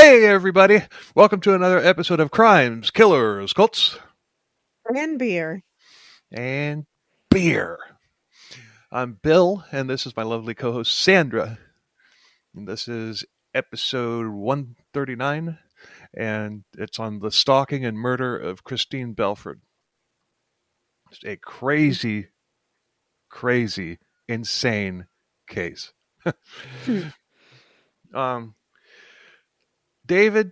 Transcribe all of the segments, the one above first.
Hey, everybody. Welcome to another episode of Crimes, Killers, Cults, And beer. and Beer. I'm Bill, and this is my lovely co-host, Sandra. And this is episode 139, and it's on the stalking and murder of Christine Belford. It's a crazy, crazy, insane case. Hmm. um, David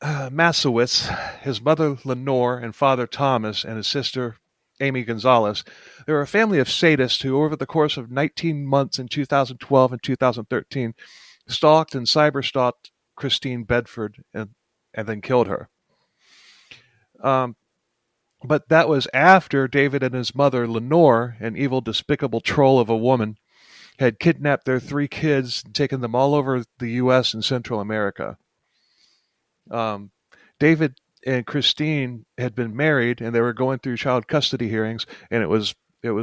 Matusiewicz, his mother Lenore, and father Thomas, and his sister Amy Gonzalez. They were a family of sadists who, over the course of 19 months in 2012 and 2013, stalked and cyberstalked Christine Bedford and then killed her. But that was after David and his mother Lenore, an evil, despicable troll of a woman, had kidnapped their three kids and taken them all over the U.S. and Central America. David and Christine had been married, and they were going through child custody hearings, and it was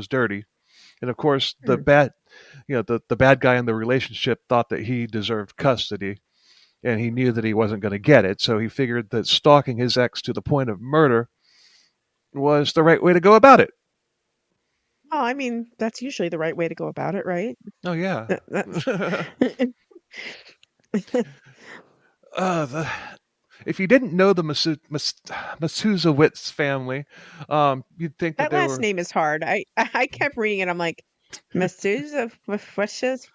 dirty. And of course, the bad guy in the relationship thought that he deserved custody, and he knew that he wasn't going to get it. So he figured that stalking his ex to the point of murder was the right way to go about it. Well, I mean, that's usually the right way to go about it, right? Oh yeah. That's the If you didn't know the Matusiewicz family, you'd think that that they last were name is hard. I kept reading it. I'm like, Masusa, what Mas-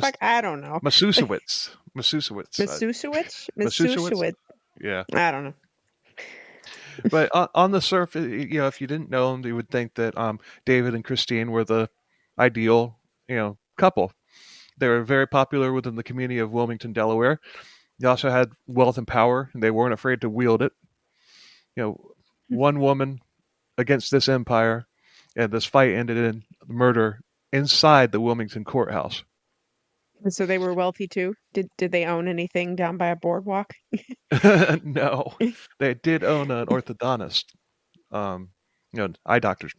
fuck? I don't know. Matusiewicz. Masusiewicz? Matusiewicz. Masusiewicz. Yeah. I don't know. But on the surface, if you didn't know them, you would think that David and Christine were the ideal, couple. They were very popular within the community of Wilmington, Delaware. They also had wealth and power, and they weren't afraid to wield it. One woman against this empire, and this fight ended in murder inside the Wilmington courthouse. So they were wealthy too. Did they own anything down by a boardwalk? No, they did own an orthodontist, eye doctor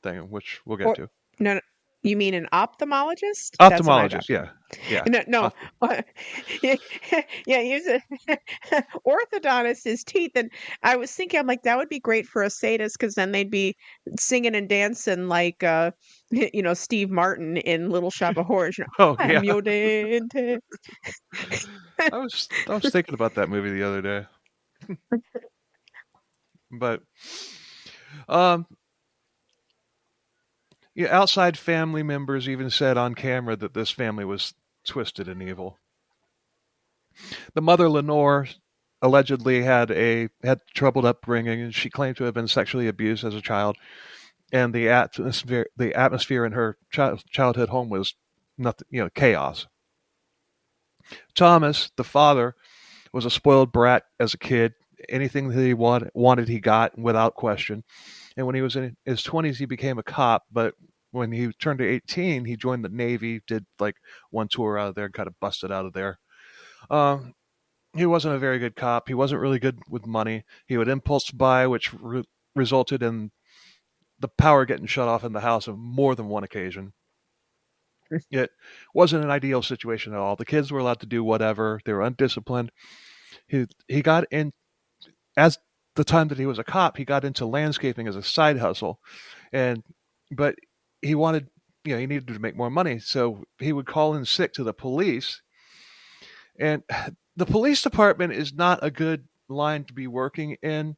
thing, which we'll get Or to. no, you mean an ophthalmologist? That's an eye Ophthalmologist, doctor. yeah. No. Yeah, he's a orthodontist, his teeth. And I was thinking, I'm like, that would be great for a sadist because then they'd be singing and dancing like, Steve Martin in Little Shop of Horrors. Oh I'm yeah. your dentist. I was thinking about that movie the other day, but um, outside family members even said on camera that this family was twisted and evil. The mother, Lenore, allegedly had troubled upbringing, and she claimed to have been sexually abused as a child. And the atmosphere in her childhood home was nothing, chaos. Thomas, the father, was a spoiled brat as a kid. Anything that he wanted, he got without question. And when he was in his 20s, he became a cop. But when he turned to 18, he joined the Navy, did like one tour out of there, and kind of busted out of there. He wasn't a very good cop. He wasn't really good with money. He would impulse buy, which resulted in the power getting shut off in the house on more than one occasion. It wasn't an ideal situation at all. The kids were allowed to do whatever. They were undisciplined. He got in, as the time that he was a cop, he got into landscaping as a side hustle, but he wanted, he needed to make more money, so he would call in sick to the police. And the police department is not a good line to be working in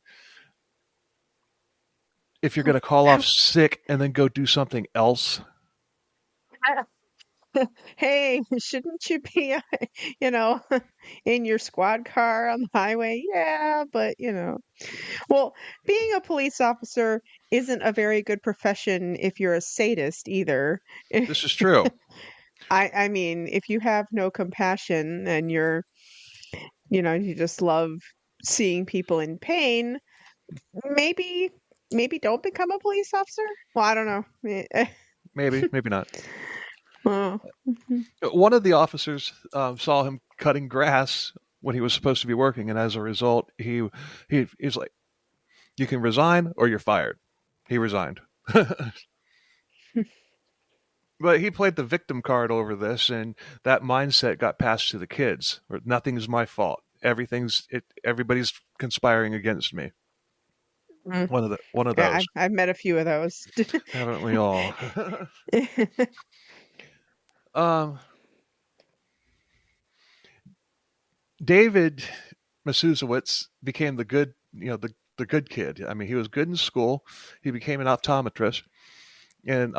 if you're going to call off sick and then go do something else. Hey, shouldn't you be, in your squad car on the highway? Yeah, but, well, being a police officer isn't a very good profession if you're a sadist either. This is true. I mean, if you have no compassion and you just love seeing people in pain, maybe don't become a police officer. Well, I don't know. Maybe not. Oh. One of the officers saw him cutting grass when he was supposed to be working, and as a result, he's like, "You can resign or you're fired." He resigned. But he played the victim card over this, and that mindset got passed to the kids. Or nothing is my fault. everybody's conspiring against me. Mm. One of Yeah, those, I've met a few of those. haven't we all? um, David Matusiewicz became the good, the good kid. I mean, he was good in school. He became an optometrist, and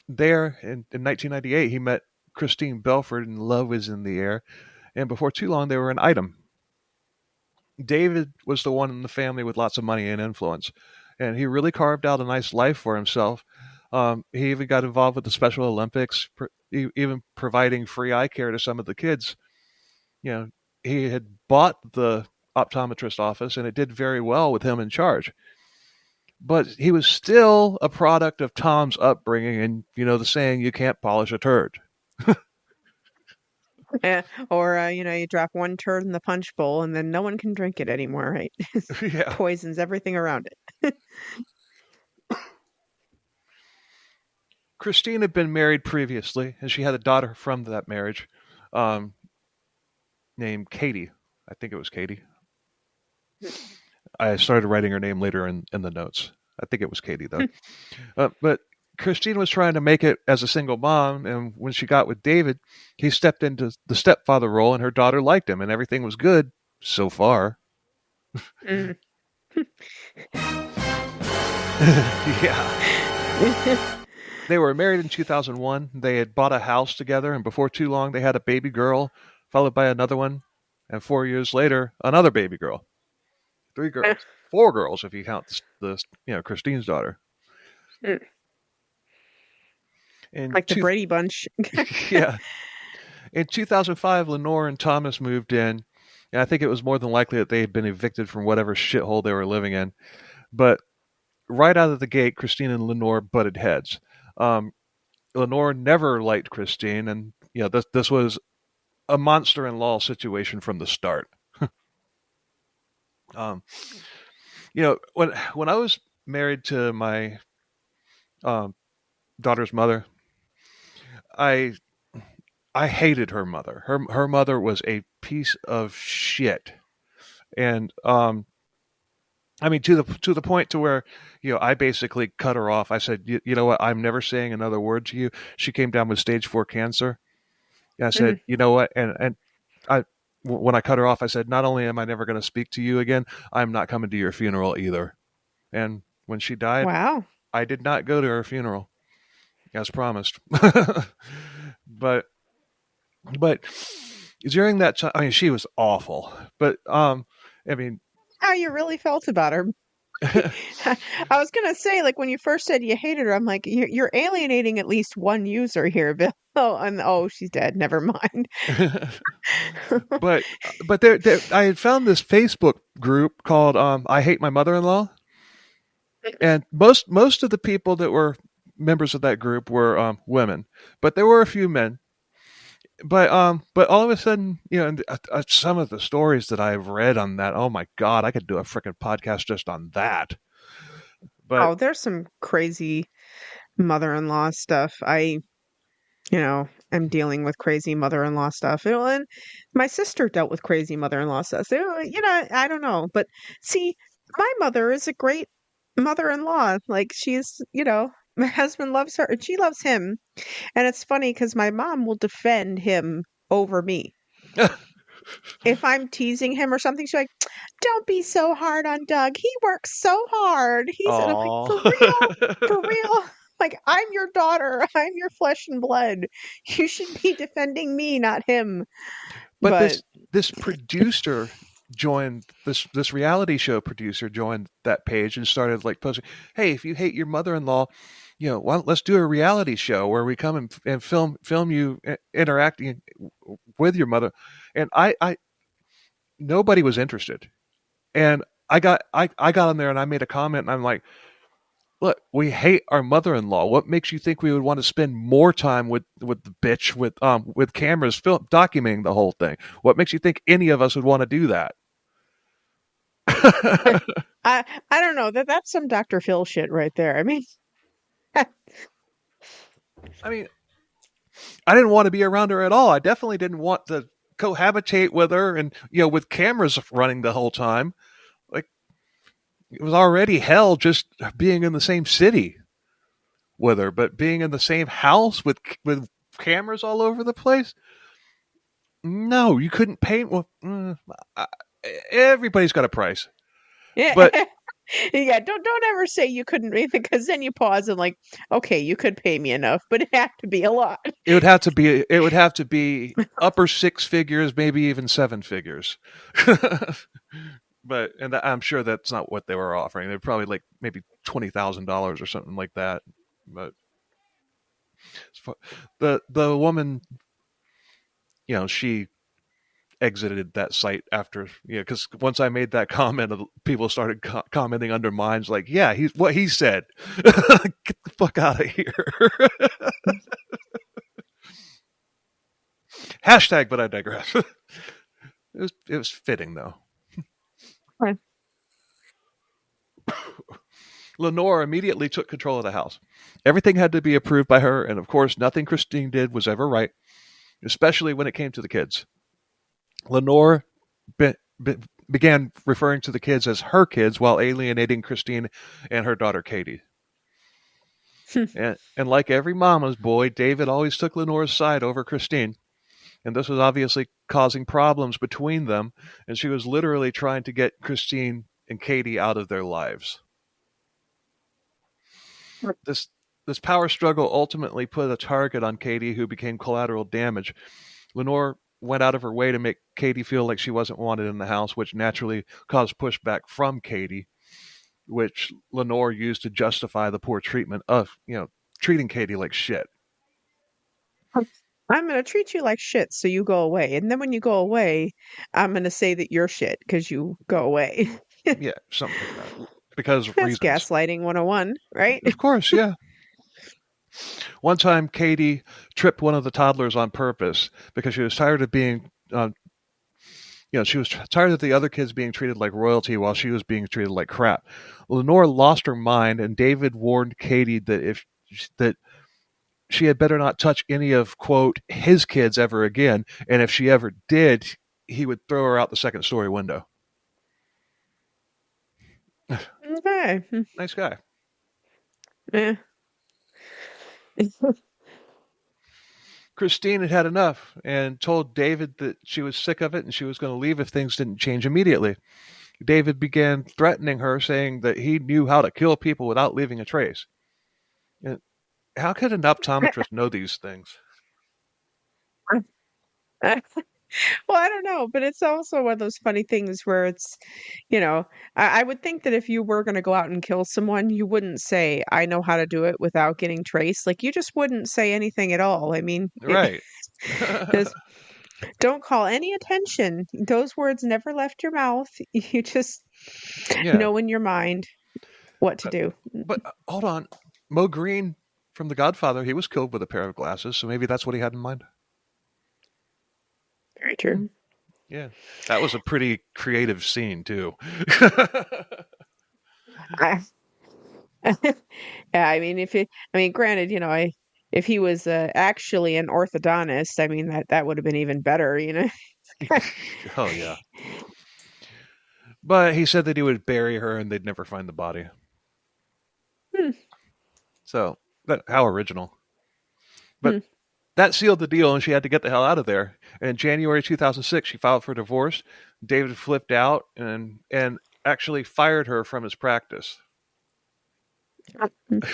there in 1998, he met Christine Belford, and love was in the air. And before too long, they were an item. David was the one in the family with lots of money and influence, and he really carved out a nice life for himself. He even got involved with the Special Olympics, even providing free eye care to some of the kids. You know, he had bought the optometrist office, and it did very well with him in charge. But he was still a product of Tom's upbringing, and the saying, "You can't polish a turd." Yeah. Or you drop one turd in the punch bowl and then no one can drink it anymore, right? Yeah. Poisons everything around it. Christine had been married previously, and she had a daughter from that marriage, um, named Katie. I think it was Katie. I started writing her name later in the notes. I think it was Katie, though. But Christine was trying to make it as a single mom, and when she got with David, he stepped into the stepfather role, and her daughter liked him, and everything was good so far. Mm. Yeah. They were married in 2001. They had bought a house together, and before too long, they had a baby girl, followed by another one, and 4 years later, another baby girl. Three girls, four girls if you count Christine's daughter. In Like the Brady Bunch. yeah, in 2005, Lenore and Thomas moved in, and I think it was more than likely that they had been evicted from whatever shithole they were living in. But right out of the gate, Christine and Lenore butted heads. Lenore never liked Christine, and this was a monster-in-law situation from the start. um, when I was married to my um, daughter's mother, I I hated her mother. Her mother was a piece of shit, and I mean to the point to where I basically cut her off. I said, you know what, I'm never saying another word to you. She came down with stage 4 cancer. And I said, you know what, and I when I cut her off, I said, not only am I never going to speak to you again, I'm not coming to your funeral either. And when she died, Wow. I did not go to her funeral as promised. but but during that time, I mean, she was awful. But I mean, How you really felt about her. I was gonna say, like when you first said you hated her, I'm like, you're alienating at least one user here, Bill. Oh, and she's dead. Never mind. but there, I had found this Facebook group called "I Hate My Mother-in-Law," and most of the people that were members of that group were women, but there were a few men. But all of a sudden, some of the stories that I've read on that, oh my god, I could do a freaking podcast just on that. But Oh, there's some crazy mother-in-law stuff. Am dealing with crazy mother-in-law stuff. And my sister dealt with crazy mother-in-law stuff. So, I don't know. But see, my mother is a great mother-in-law. Like my husband loves her and she loves him. And it's funny because my mom will defend him over me. If I'm teasing him or something, she's like, "Don't be so hard on Doug. He works so hard." And I'm like, "For real? For oh, real?" Like, I'm your daughter. I'm your flesh and blood. You should be defending me, not him. but But this producer joined this reality show producer joined that page and started like posting, hey, if you hate your mother-in-law, let's do a reality show where we come and film you interacting with your mother. And I nobody was interested. And I got on there and I made a comment and I'm like, look, we hate our mother-in-law. What makes you think we would want to spend more time with the bitch with cameras documenting the whole thing? What makes you think any of us would want to do that? I don't know. That's some Dr. Phil shit right there. I mean, I mean, I didn't want to be around her at all. I definitely didn't want cohabitate with her, and with cameras running the whole time. Like, it was already hell just being in the same city with her, but being in the same house with cameras all over the place. No, you couldn't pay. Well, everybody's got a price, Yeah. but Yeah, don't ever say you couldn't read it, because then you pause and like, okay, you could pay me enough, but it had to be a lot. it would have to be upper six figures, maybe even seven figures. But I'm sure that's not what they were offering. They're probably like maybe $20,000 or something like that. But the woman, she exited that site after, because once I made that comment, people started commenting under mines like, yeah, he's what he said. Get the fuck out of here. Hashtag, but I digress. It was fitting though. Right. Lenore immediately took control of the house. Everything had to be approved by her, and of course, nothing Christine did was ever right, especially when it came to the kids. Lenore be, be, began referring to the kids as her kids while alienating Christine and her daughter Katie. And like every mama's boy, David always took Lenore's side over Christine. And this was obviously causing problems between them, and she was literally trying to get Christine and Katie out of their lives. This this power struggle ultimately put a target on Katie, who became collateral damage. Lenore went out of her way to make Katie feel like she wasn't wanted in the house, which naturally caused pushback from Katie, which Lenore used to justify the poor treatment of, treating Katie like shit. I'm going to treat you like shit, so you go away. And then when you go away, I'm going to say that you're shit because you go away. Yeah, something like that. Because of That's reasons. gaslighting 101, right? Of course, yeah. One time, Katie tripped one of the toddlers on purpose because she was tired of being, she was tired of the other kids being treated like royalty while she was being treated like crap. Lenore lost her mind, and David warned Katie that she had better not touch any of, quote, his kids ever again, and if she ever did, he would throw her out the second story window. Okay. Nice guy. Yeah. Christine had had enough and told David that she was sick of it and she was going to leave if things didn't change immediately. David began threatening her, saying that he knew how to kill people without leaving a trace. And how could an optometrist know these things? Well, I don't know, but it's also one of those funny things where it's, you know, I would think that if you were going to go out and kill someone, you wouldn't say, I know how to do it without getting traced. Like, you just wouldn't say anything at all. I mean, Right. just don't call any attention. Those words never left your mouth. You just Yeah. know in your mind what to But, do. but hold on. Mo Green from The Godfather, he was killed with a pair of glasses, so maybe that's what he had in mind. Very true. Yeah. That was a pretty creative scene, too. I, yeah, I mean, granted, if he was actually an orthodontist, I mean, that would have been even better, Oh, yeah. But he said that he would bury her and they'd never find the body. Hmm, So, how original. hmm. But that sealed the deal, and she had to get the hell out of there. And in January 2006, she filed for divorce. David flipped out and actually fired her from his practice. Okay.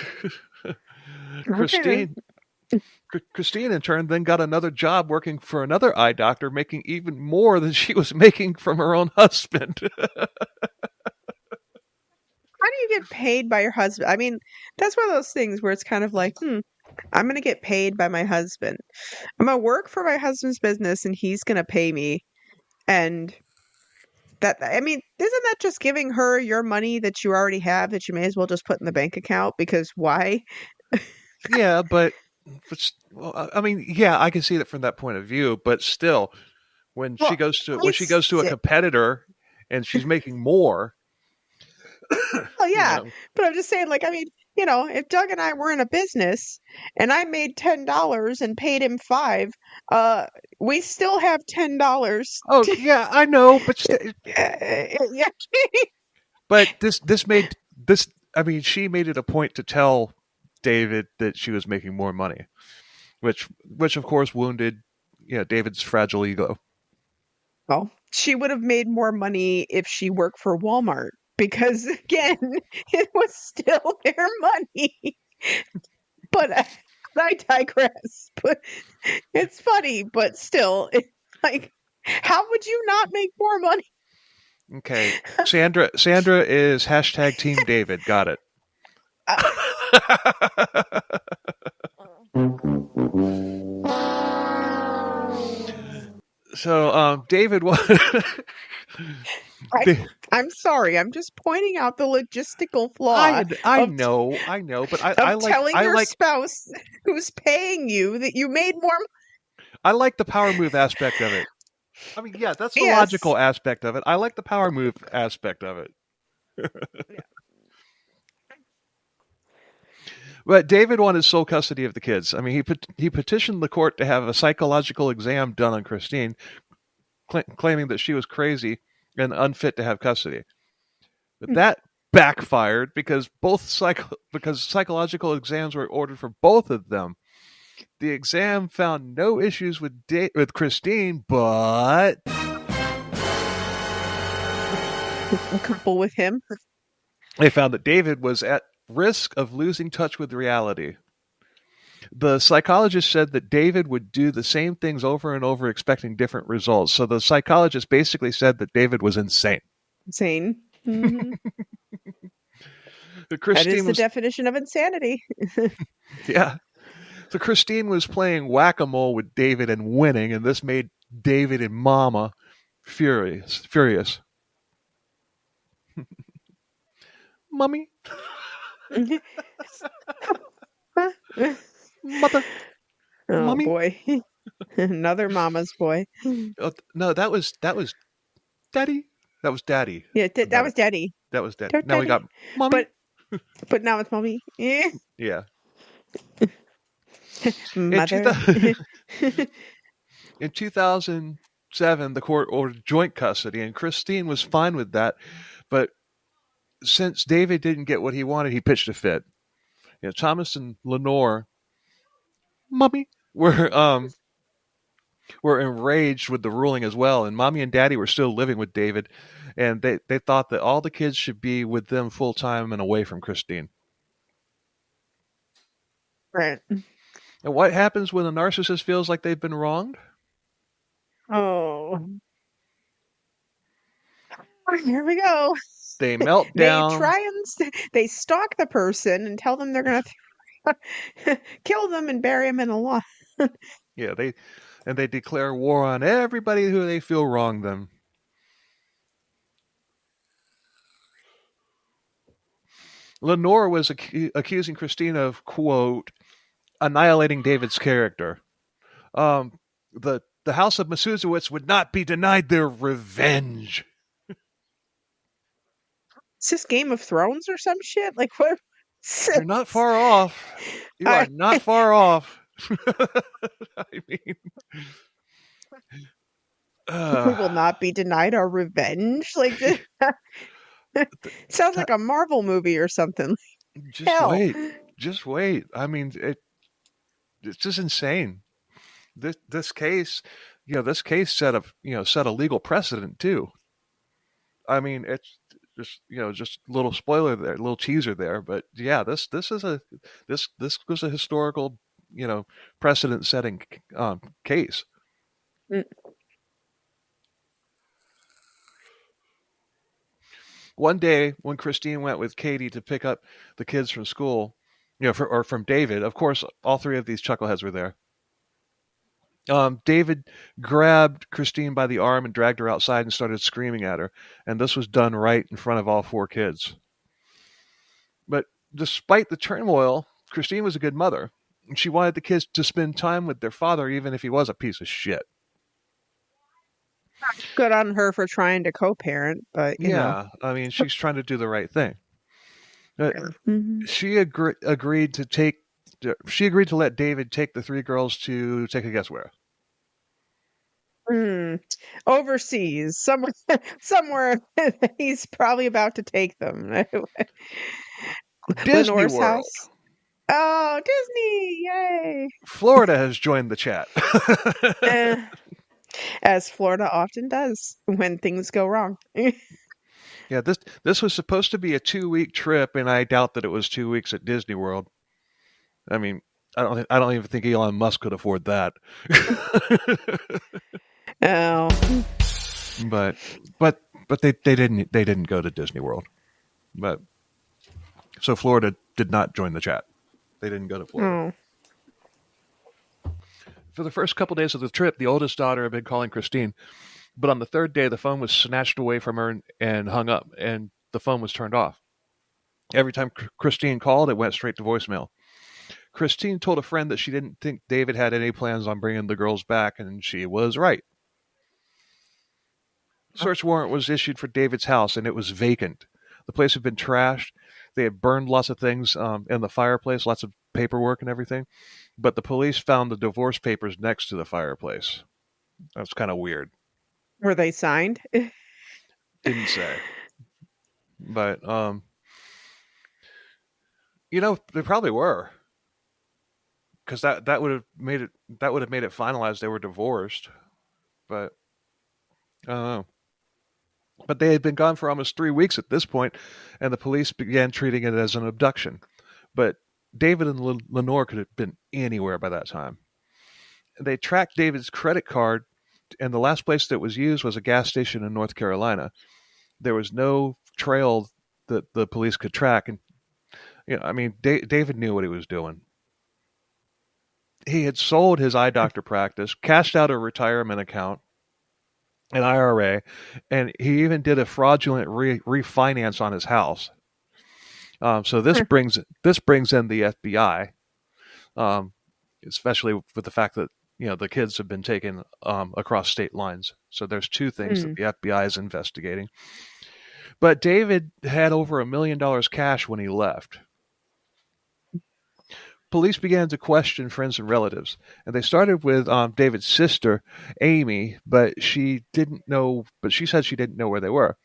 Christine, Christine, in turn, then got another job working for another eye doctor, making even more than she was making from her own husband. How do you get paid by your husband? I mean, that's one of those things where it's kind of like, I'm going to get paid by my husband. I'm going to work for my husband's business and he's going to pay me. And I mean, isn't that just giving her your money that you already have that you may as well just put in the bank account? Because why? Yeah, well, I mean, yeah, I can see that from that point of view, but still, when she Well, goes to I when she goes to a st- competitor and she's making more, well, you yeah, know, but I'm just saying, like, I mean, if Doug and I were in a business and I made $10 and paid him 5, uh, we still have $10 Oh to, yeah, I know, yeah. but this made this. I mean, she made it a point to tell David that she was making more money, which of course wounded, David's fragile ego. Well, she would have made more money if she worked for Walmart because again, it was still their money. But I digress. But it's funny, but still, it's like, how would you not make more money? Okay, Sandra is hashtag Team David. Got it. Uh, So David was. I, I'm sorry. I'm just pointing out the logistical flaw I of know, but of telling your spouse who's paying you that you made more. I like the power move aspect of it. I mean, yeah, that's the Yes. logical aspect of it. I like the power move aspect of it. Yeah. But David wanted sole custody of the kids. I mean, he petitioned the court to have a psychological exam done on Christine, claiming that she was crazy and unfit to have custody. But that backfired because because psychological exams were ordered for both of them. The exam found no issues with Christine, but Couple with him. they found that David was at risk of losing touch with reality. The psychologist said that David would do the same things over and over, expecting different results. So the psychologist basically said that David was insane. Insane. Hmm. That is Christine the was, definition of insanity. yeah. So Christine was playing whack-a-mole with David and winning, and this made David and Mama furious. Mummy, mother, Oh mummy. boy. Another mama's boy. Oh, no, that was daddy. That was daddy. Yeah, I that bet was it. daddy. That was daddy. Don't Now we got daddy. mommy. But now it's mommy. Eh. Yeah. In Mother. 2000, in 2007, the court ordered joint custody, and Christine was fine with that. But since David didn't get what he wanted, he pitched a fit. Thomas and Lenore, mommy, were enraged with the ruling as well, and mommy and daddy were still living with David, and they thought that all the kids should be with them full time and away from Christine. Right. And what happens when a narcissist feels like they've been wronged? Oh, here we go. They melt They down. try and they stalk the person and tell them they're gonna kill them and bury them in a lot. Yeah, they declare war on everybody who they feel wronged them. Lenore was accusing Christine of, quote, annihilating David's character. The House of Matusiewicz would not be denied their revenge. Is this Game of Thrones or some shit? Like what? You're not far off. You are I, not far off. I mean, we uh, will not be denied our revenge. Like this sounds like a Marvel movie or something. just Hell. wait. Just wait. I mean, it's just insane. This case, this case set a legal precedent too. I mean, it's just a little spoiler there, a little teaser there, but yeah, this was a historical, precedent setting case. Mm. One day when Christine went with Katie to pick up the kids from school, or from David, of course, all three of these chuckleheads were there. David grabbed Christine by the arm and dragged her outside and started screaming at her. And this was done right in front of all four kids. But despite the turmoil, Christine was a good mother. She wanted the kids to spend time with their father, even if he was a piece of shit. Good on her for trying to co-parent, but Yeah, I mean, she's trying to do the right thing. Uh, Mhm. agreed to take. She agreed to let David take the three girls to take a guess where. Hmm. Overseas, somewhere, somewhere he's probably about to take them. Disney Lenore's World. house. Oh, Disney! Yay! Florida has joined the chat. Eh, as Florida often does when things go wrong. Yeah, this was supposed to be a 2 week trip, and I doubt that it was 2 weeks at Disney World. I mean, I don't even think Elon Musk could afford that. Oh, but but they didn't go to Disney World. But so Florida did not join the chat. They didn't go to Florida. oh, For the first couple days of the trip, the oldest daughter had been calling Christine, but on the third day, the phone was snatched away from her and hung up, and the phone was turned off. Every time Christine called, it went straight to voicemail. Christine told a friend that she didn't think David had any plans on bringing the girls back, and she was right. Search warrant was issued for David's house, and it was vacant. The place had been trashed. They had burned lots of things in the fireplace, lots of paperwork and everything. But the police found the divorce papers next to the fireplace. That's kind of weird. were they signed? Didn't say, but they probably were, because that would have made it finalized they were divorced. But I don't know. But they had been gone for almost 3 weeks at this point, and the police began treating it as an abduction. But David and Lenore could have been anywhere by that time. They tracked David's credit card, and the last place that was used was a gas station in North Carolina. There was no trail that the police could track, and I mean, David knew what he was doing. He had sold his eye doctor practice, cashed out a retirement account, an IRA, and he even did a fraudulent refinance on his house. So this brings in the FBI, especially with the fact that the kids have been taken across state lines. So there's two things that the FBI is investigating. But David had over $1 million cash when he left. Police began to question friends and relatives, and they started with David's sister, Amy, but she didn't know. But she said she didn't know where they were,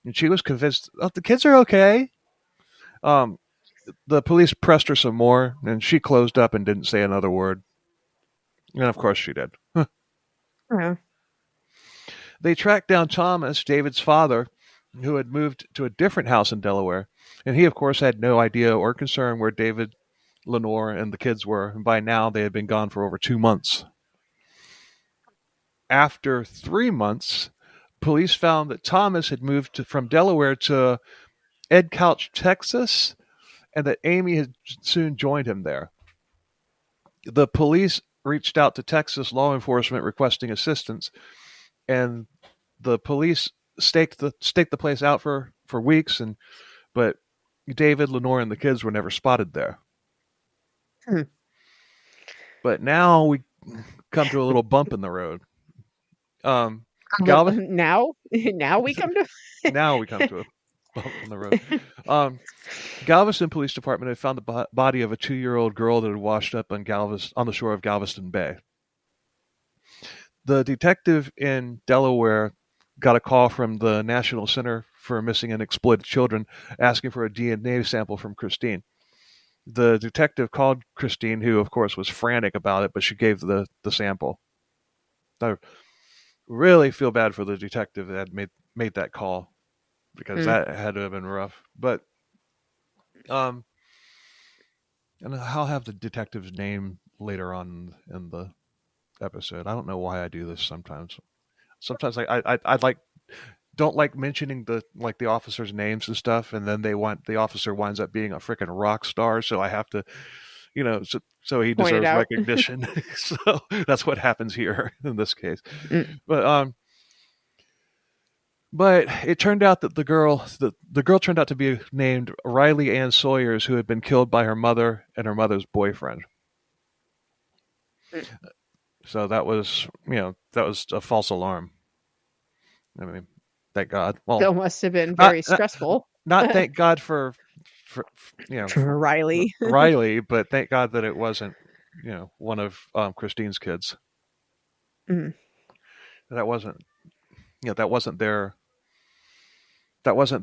and she was convinced, "Oh, the kids are okay." Um, the police pressed her some more, and she closed up and didn't say another word. And of course, she did. Yeah. They tracked down Thomas, David's father, who had moved to a different house in Delaware, and he, of course, had no idea or concern where David, Lenore, and the kids were, and by now they had been gone for over 2 months. After 3 months, police found that Thomas had moved from Delaware to Edcouch, Texas, and that Amy had soon joined him there. The police reached out to Texas law enforcement requesting assistance, and the police staked the place out for weeks, but David, Lenore, and the kids were never spotted there. But now we come to a little bump in the road. Galveston. Now we come to. Now we come to a bump in the road. Galveston Police Department had found the body of a 2-year-old girl that had washed up on the shore of Galveston Bay. The detective in Delaware got a call from the National Center for Missing and Exploited Children asking for a DNA sample from Christine. The detective called Christine, who, of course, was frantic about it, but she gave the sample. I really feel bad for the detective that had made that call, because that had to have been rough. But and I'll have the detective's name later on in the episode. I don't know why I do this sometimes. Sometimes I don't like mentioning the officers' names and stuff, and then the officer winds up being a freaking rock star, so I have to, so he Point it deserves out. recognition. So that's what happens here in this case. But it turned out that the girl turned out to be named Riley Ann Sawyers, who had been killed by her mother and her mother's boyfriend. So that was a false alarm. I mean, thank God. Well, That must have been very stressful. not thank God for For Riley. Riley, but thank God that it wasn't, one of Christine's kids. Mm. That wasn't, that wasn't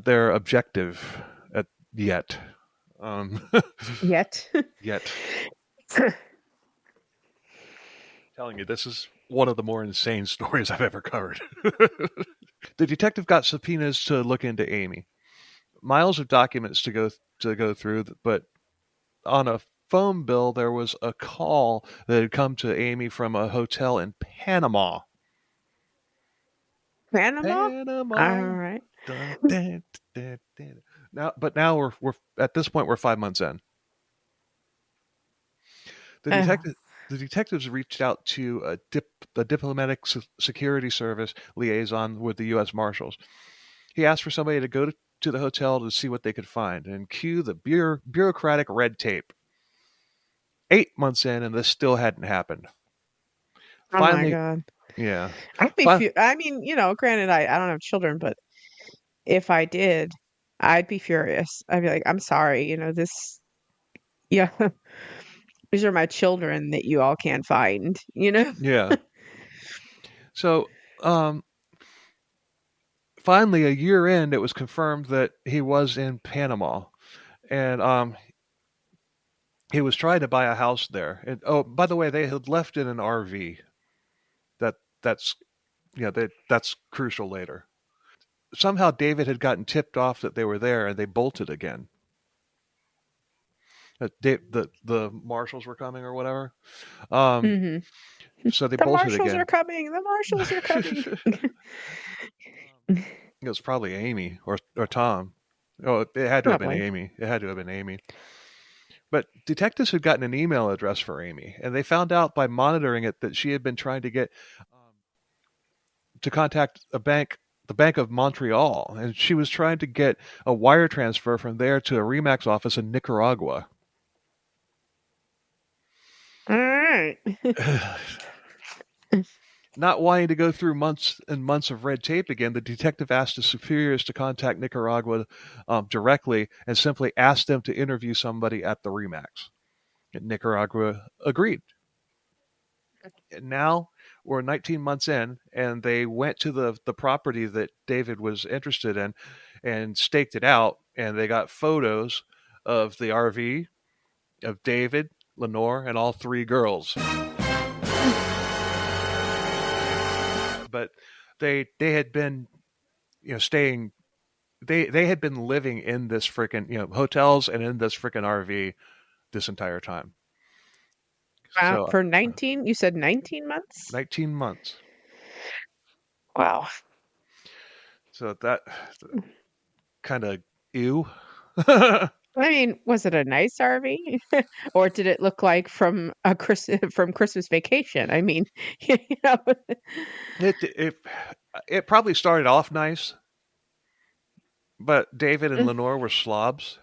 their objective yet. Um, Yet. yet. Telling you, this is one of the more insane stories I've ever covered. The detective got subpoenas to look into Amy. Miles of documents to go through, but on a phone bill there was a call that had come to Amy from a hotel in Panama. Panama? All Panama. right. Dun, dun, dun, dun. Now we're at this point we're 5 months in. The Uh, detective the detectives reached out to a diplomatic security service liaison with the U.S. Marshals. He asked for somebody to go to the hotel to see what they could find and cue the bureaucratic red tape. 8 months in, and this still hadn't happened. oh my Finally, God. yeah. I'd be, Fi- I mean, granted, I don't have children, but if I did, I'd be furious. I'd be like, I'm sorry, yeah, these are my children that you all can't find, yeah. So, finally, a year in, it was confirmed that he was in Panama, and he was trying to buy a house there. And oh, by the way, they had left in an RV. That that's that's crucial later. Somehow David had gotten tipped off that they were there, and they bolted again. The marshals were coming or whatever. Um, Hmm. so they The bolted marshals are again. coming. The marshals are coming. It was probably Amy or Tom. Oh, it had to have been Probably. Amy. It had to have been Amy. But detectives had gotten an email address for Amy, and they found out by monitoring it that she had been trying to get to contact the Bank of Montreal, and she was trying to get a wire transfer from there to a Remax office in Nicaragua. All right. Not wanting to go through months and months of red tape again, the detective asked his superiors to contact Nicaragua directly and simply asked them to interview somebody at the Remax. And Nicaragua agreed. And now we're 19 months in, and they went to the property that David was interested in and staked it out, and they got photos of the RV, of David, Lenore, and all three girls. But they had been staying they had been living in this freaking hotels and in this freaking RV this entire time. Wow. So For 19, you said 19 months? 19 months. Wow. So that kind of ew. I mean, was it a nice RV, or did it look like from a from Christmas Vacation? I mean, you know. It probably started off nice, but David and Lenore were slobs.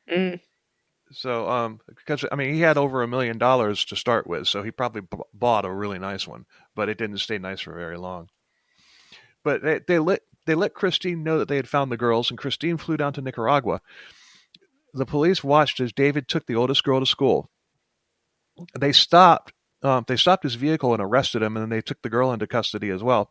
Mm. So because I mean he had over $1 million to start with, so he probably bought a really nice one, but it didn't stay nice for very long. But they let Christine know that they had found the girls, and Christine flew down to Nicaragua. The police watched as David took the oldest girl to school. They stopped. They stopped his vehicle and arrested him, and then they took the girl into custody as well.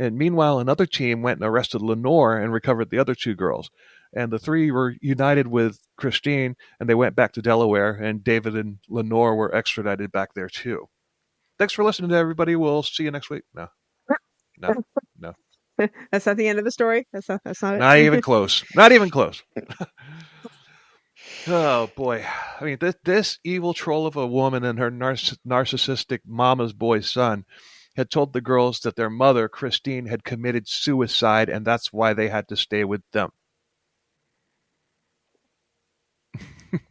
And meanwhile, another team went and arrested Lenore and recovered the other two girls. And the three were united with Christine, and they went back to Delaware, and David and Lenore were extradited back there too. Thanks for listening to everybody. We'll see you next week. No, no, no. That's not the end of the story. That's not Not even it. close. Not even close. Oh boy! I mean, this evil troll of a woman and her narcissistic mama's boy son had told the girls that their mother, Christine, had committed suicide, and that's why they had to stay with them.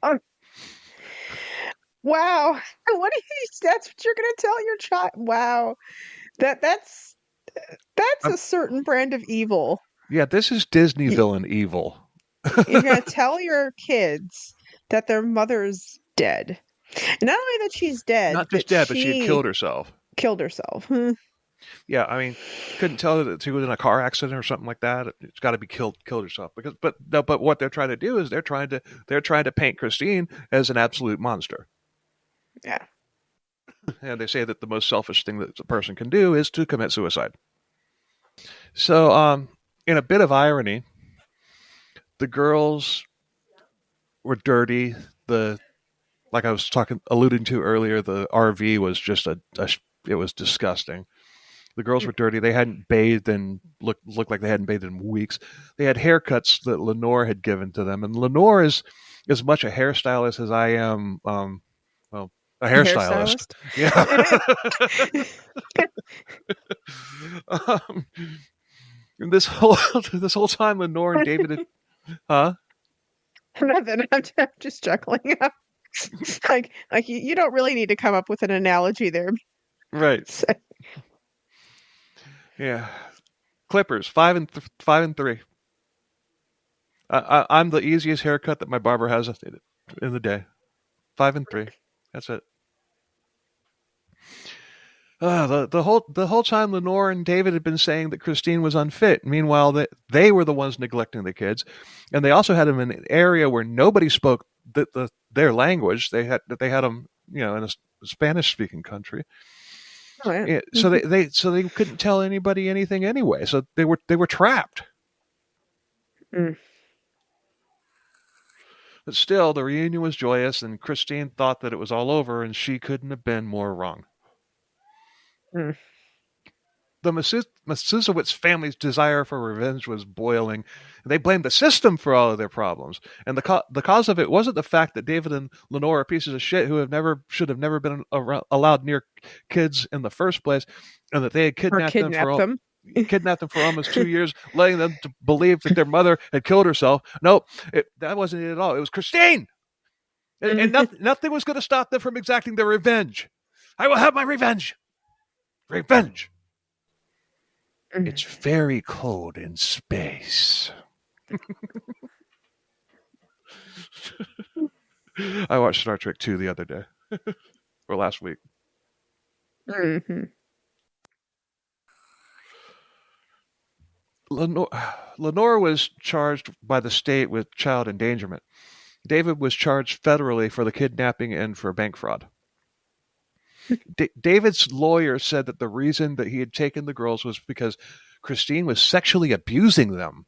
Oh, wow. What do you, that's what you're gonna tell your child? Wow. That's Um, a certain brand of evil. yeah, this is Disney Y- villain evil. You're gonna tell your kids that their mother's dead. And not only that she's dead, Not just that dead, but she had she killed herself. killed herself. Hmm. Yeah, I mean, couldn't tell that she was in a car accident or something like that. It's got to be killed herself because, but no, but what they're trying to do is they're trying to paint Christine as an absolute monster, Yeah. and they say that the most selfish thing that a person can do is to commit suicide. So, in a bit of irony, the girls were dirty. The like I was alluding to earlier, the RV was just it was disgusting. The girls were dirty. They hadn't bathed and looked like they hadn't bathed in weeks. They had haircuts that Lenore had given to them, and Lenore is as much a hairstylist as I am. Well, a A hairstylist. hairstylist. Yeah. um, and this whole time, Lenore and David, huh? Nothing. I'm just chuckling. Like you don't really need to come up with an analogy there. Right. So, Yeah. Clippers 5 and 3. I'm the easiest haircut that my barber has in the day. 5 and 3. That's it. The whole time Lenore and David had been saying that Christine was unfit. Meanwhile, they were the ones neglecting the kids, and they also had them in an area where nobody spoke their language. They had them, in a Spanish speaking country. oh, yeah. Yeah, so they couldn't tell anybody anything anyway. So they were trapped. Mm, But still, the reunion was joyous, and Christine thought that it was all over, and she couldn't have been more wrong. mm, The Matusiewicz family's desire for revenge was boiling. They blamed the system for all of their problems, and the cause of it wasn't the fact that David and Lenore are pieces of shit who should have never been allowed near kids in the first place, and that they had or kidnapped them kidnap them. kidnapped them for almost 2 years, letting them to believe that their mother had killed herself. Nope, that wasn't it at all. It was Christine, and nothing was going to stop them from exacting their revenge. I will have my revenge. Revenge. It's very cold in space. I watched Star Trek 2 the other day, or last week. Mm-hmm. Lenore was charged by the state with child endangerment. David was charged federally for the kidnapping and for bank fraud. David's lawyer said that the reason that he had taken the girls was because Christine was sexually abusing them.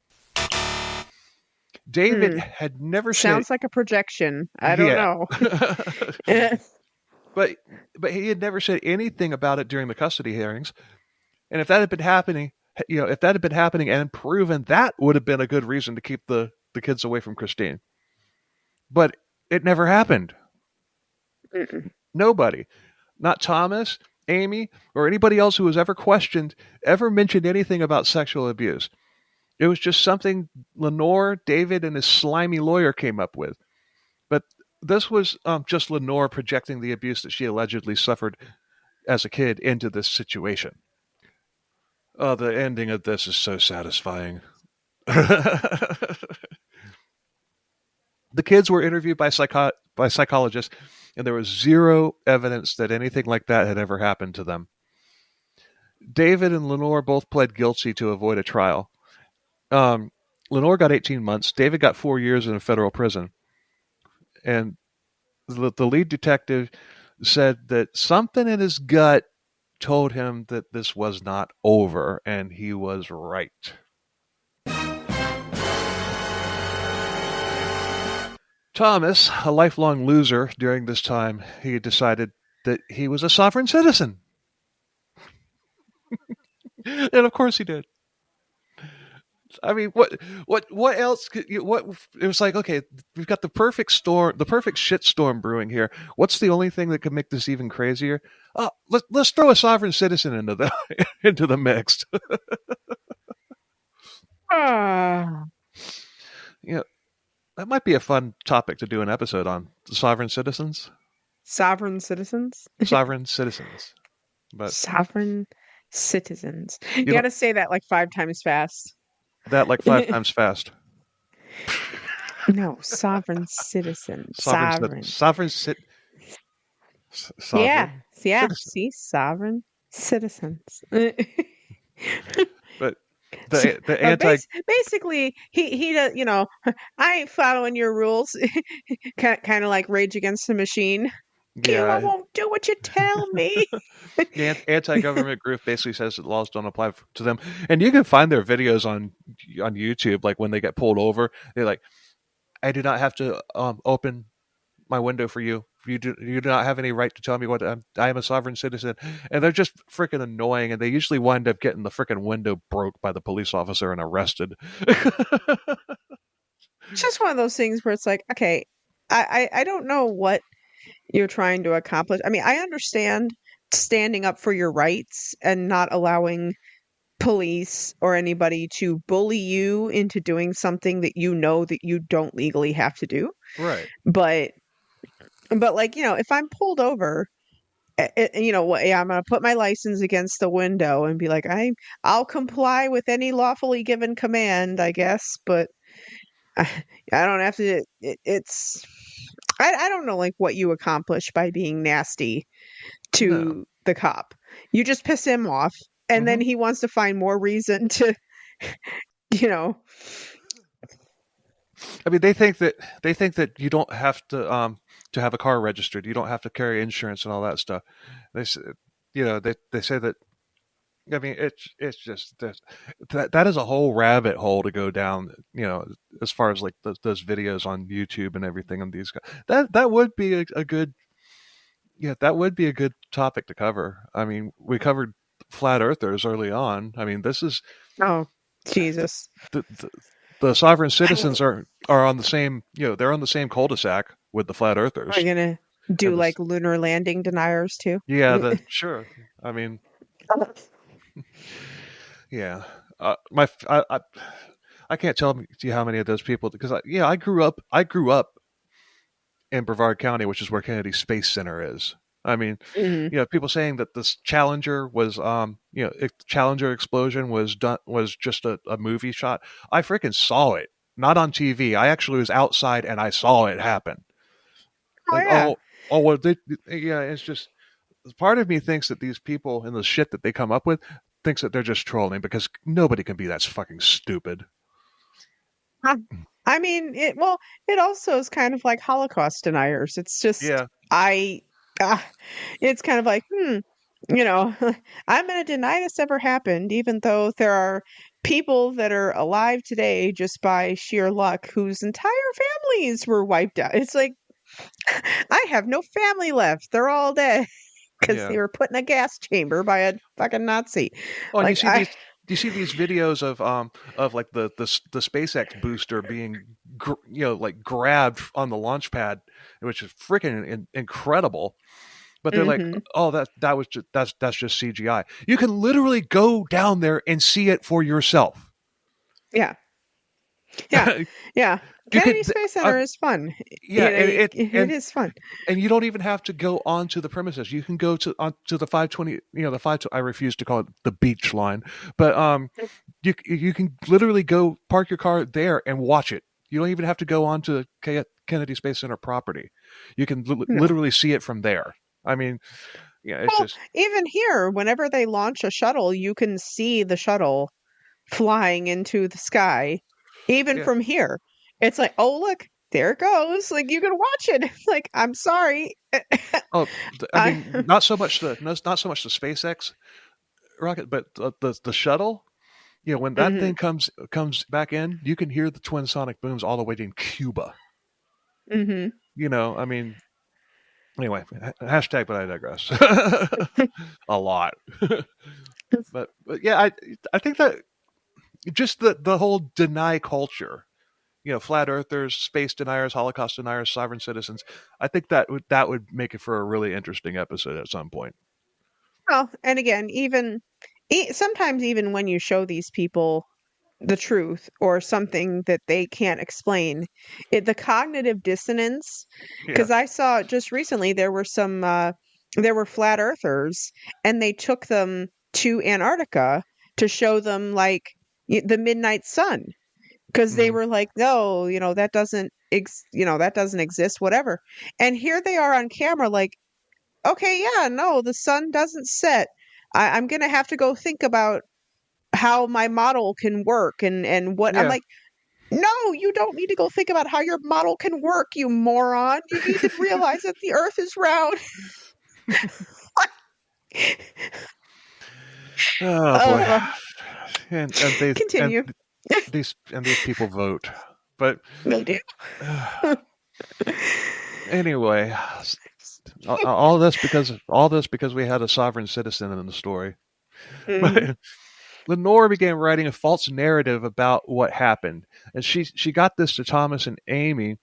David had never Sounds said... like a projection. I don't know. But he had never said anything about it during the custody hearings. And if that had been happening, and proven, that would have been a good reason to keep the kids away from Christine. But it never happened. Nobody. Not Thomas, Amy, or anybody else who was ever questioned, ever mentioned anything about sexual abuse. It was just something Lenore, David, and his slimy lawyer came up with. But this was just Lenore projecting the abuse that she allegedly suffered as a kid into this situation. Oh, the ending of this is so satisfying. The kids were interviewed by psychologists, and there was zero evidence that anything like that had ever happened to them. David and Lenore both pled guilty to avoid a trial. Lenore got 18 months. David got 4 years in a federal prison. And the lead detective said that something in his gut told him that this was not over, and he was right. Thomas, a lifelong loser during this time, he decided that he was a sovereign citizen. And of course he did. I mean, what else could you, what it was like, okay, we've got the perfect shit storm brewing here. What's the only thing that could make this even crazier? Let's throw a sovereign citizen into the into the mix. That might be a fun topic to do an episode on. Sovereign citizens. Sovereign citizens? Sovereign citizens. But sovereign citizens. You got to say that like 5 times fast. That like 5 times fast. No, sovereign citizen. Sovereign. Sovereign. Yeah. Citizen. See, sovereign. citizens. But So, the anti basically, he does. I ain't following your rules. Kind of like Rage Against the Machine. I yeah won't do what you tell me. the anti-government group basically says that laws don't apply to them, and you can find their videos on YouTube. Like when they get pulled over, they're like, "I do not have to open my window for you. You do not have any right to tell me what I am a sovereign citizen," and they're just freaking annoying. And they usually wind up getting the freaking window broke by the police officer and arrested. It's just one of those things where it's like, okay, I don't know what you're trying to accomplish. I mean, I understand standing up for your rights and not allowing police or anybody to bully you into doing something that you know that you don't legally have to do. Right. But like, if I'm pulled over, what, yeah, I'm gonna put my license against the window and be like, I'll comply with any lawfully given command, I guess, but I, I don't have to. It's I don't know like what you accomplish by being nasty No. to the cop. You just piss him off, and then Hmm. he wants to find more reason to, you know. I mean, they think that you don't have to have a car registered. You don't have to carry insurance and all that stuff. They s- they say that. I mean, it's just that is a whole rabbit hole to go down. As far as like those videos on YouTube and everything on these guys, that would be a good that would be a good topic to cover. I mean, we covered flat earthers early on. I mean, this is Oh, Jesus. the the sovereign citizens are on the same they're on the same cul-de-sac with the flat Are earthers you gonna do and this like lunar landing deniers too? the sure. I mean, yeah. I can't tell you how many of those people because I grew up in Brevard County, which is where Kennedy Space Center is. I mean, Mhm. people saying that this Challenger was, Challenger explosion was just a movie shot. I freaking saw it, not on TV. I actually was outside and I saw it happen. Oh Like, yeah. well, yeah, it's just part of me thinks that these people and the shit that they come up with thinks that they're just trolling because nobody can be that fucking stupid. Huh. I mean, it also is kind of like Holocaust deniers. It's just Yeah, I, ah, it's kind of like, I'm going to deny this ever happened, even though there are people that are alive today just by sheer luck whose entire families were wiped out. It's like I have no family left; they're all dead because yeah. they were put in a gas chamber by a fucking Nazi. Oh, and you Like see these. Do you see these videos of like the SpaceX booster being like grabbed on the launch pad, which is freaking incredible. But they're like, hmm oh, that was just that's just CGI. You can literally go down there and see it for yourself. yeah. Yeah, yeah. You Kennedy could, Space Center is fun. yeah, and It is fun. you don't even have to go onto the premises. You can go to onto the 520, the 5. I refuse to call it the beach line, but you can literally go park your car there and watch it. You don't even have to go onto Kennedy Space Center property. You can No. literally see it from there. I mean, yeah, it's Well, just even here, whenever they launch a shuttle, you can see the shuttle flying into the sky, even yeah. from here. It's like, oh look, there it goes. Like you can watch it. Like, I'm sorry. Oh, I I mean, not so much the SpaceX rocket, but the shuttle. When that hmm thing comes back in, you can hear the twin sonic booms all the way in Cuba. hmm I mean, anyway, hashtag, but I digress. A lot, but yeah, I think that just the whole deny culture, flat earthers, space deniers, Holocaust deniers, sovereign citizens. I think that would make it for a really interesting episode at some point. Well, and again, even sometimes even when you show these people the truth or something that they can't explain, the cognitive dissonance, Yeah. because I saw just recently there were flat earthers and they took them to Antarctica to show them like the midnight sun because they Hmm. were like, no, that doesn't exist, whatever. And here they are on camera like, okay, yeah, no, the sun doesn't set I'm gonna have to go think about how my model can work and what I'm Yeah. like, no, you don't need to go think about how your model can work, you moron. You need to realize that the earth is round. Oh boy. uh, And they Continue. and these people vote. But They do. anyway, all this because we had a sovereign citizen in the story. Mhm. But Lenore began writing a false narrative about what happened, and she got this to Thomas and Amy,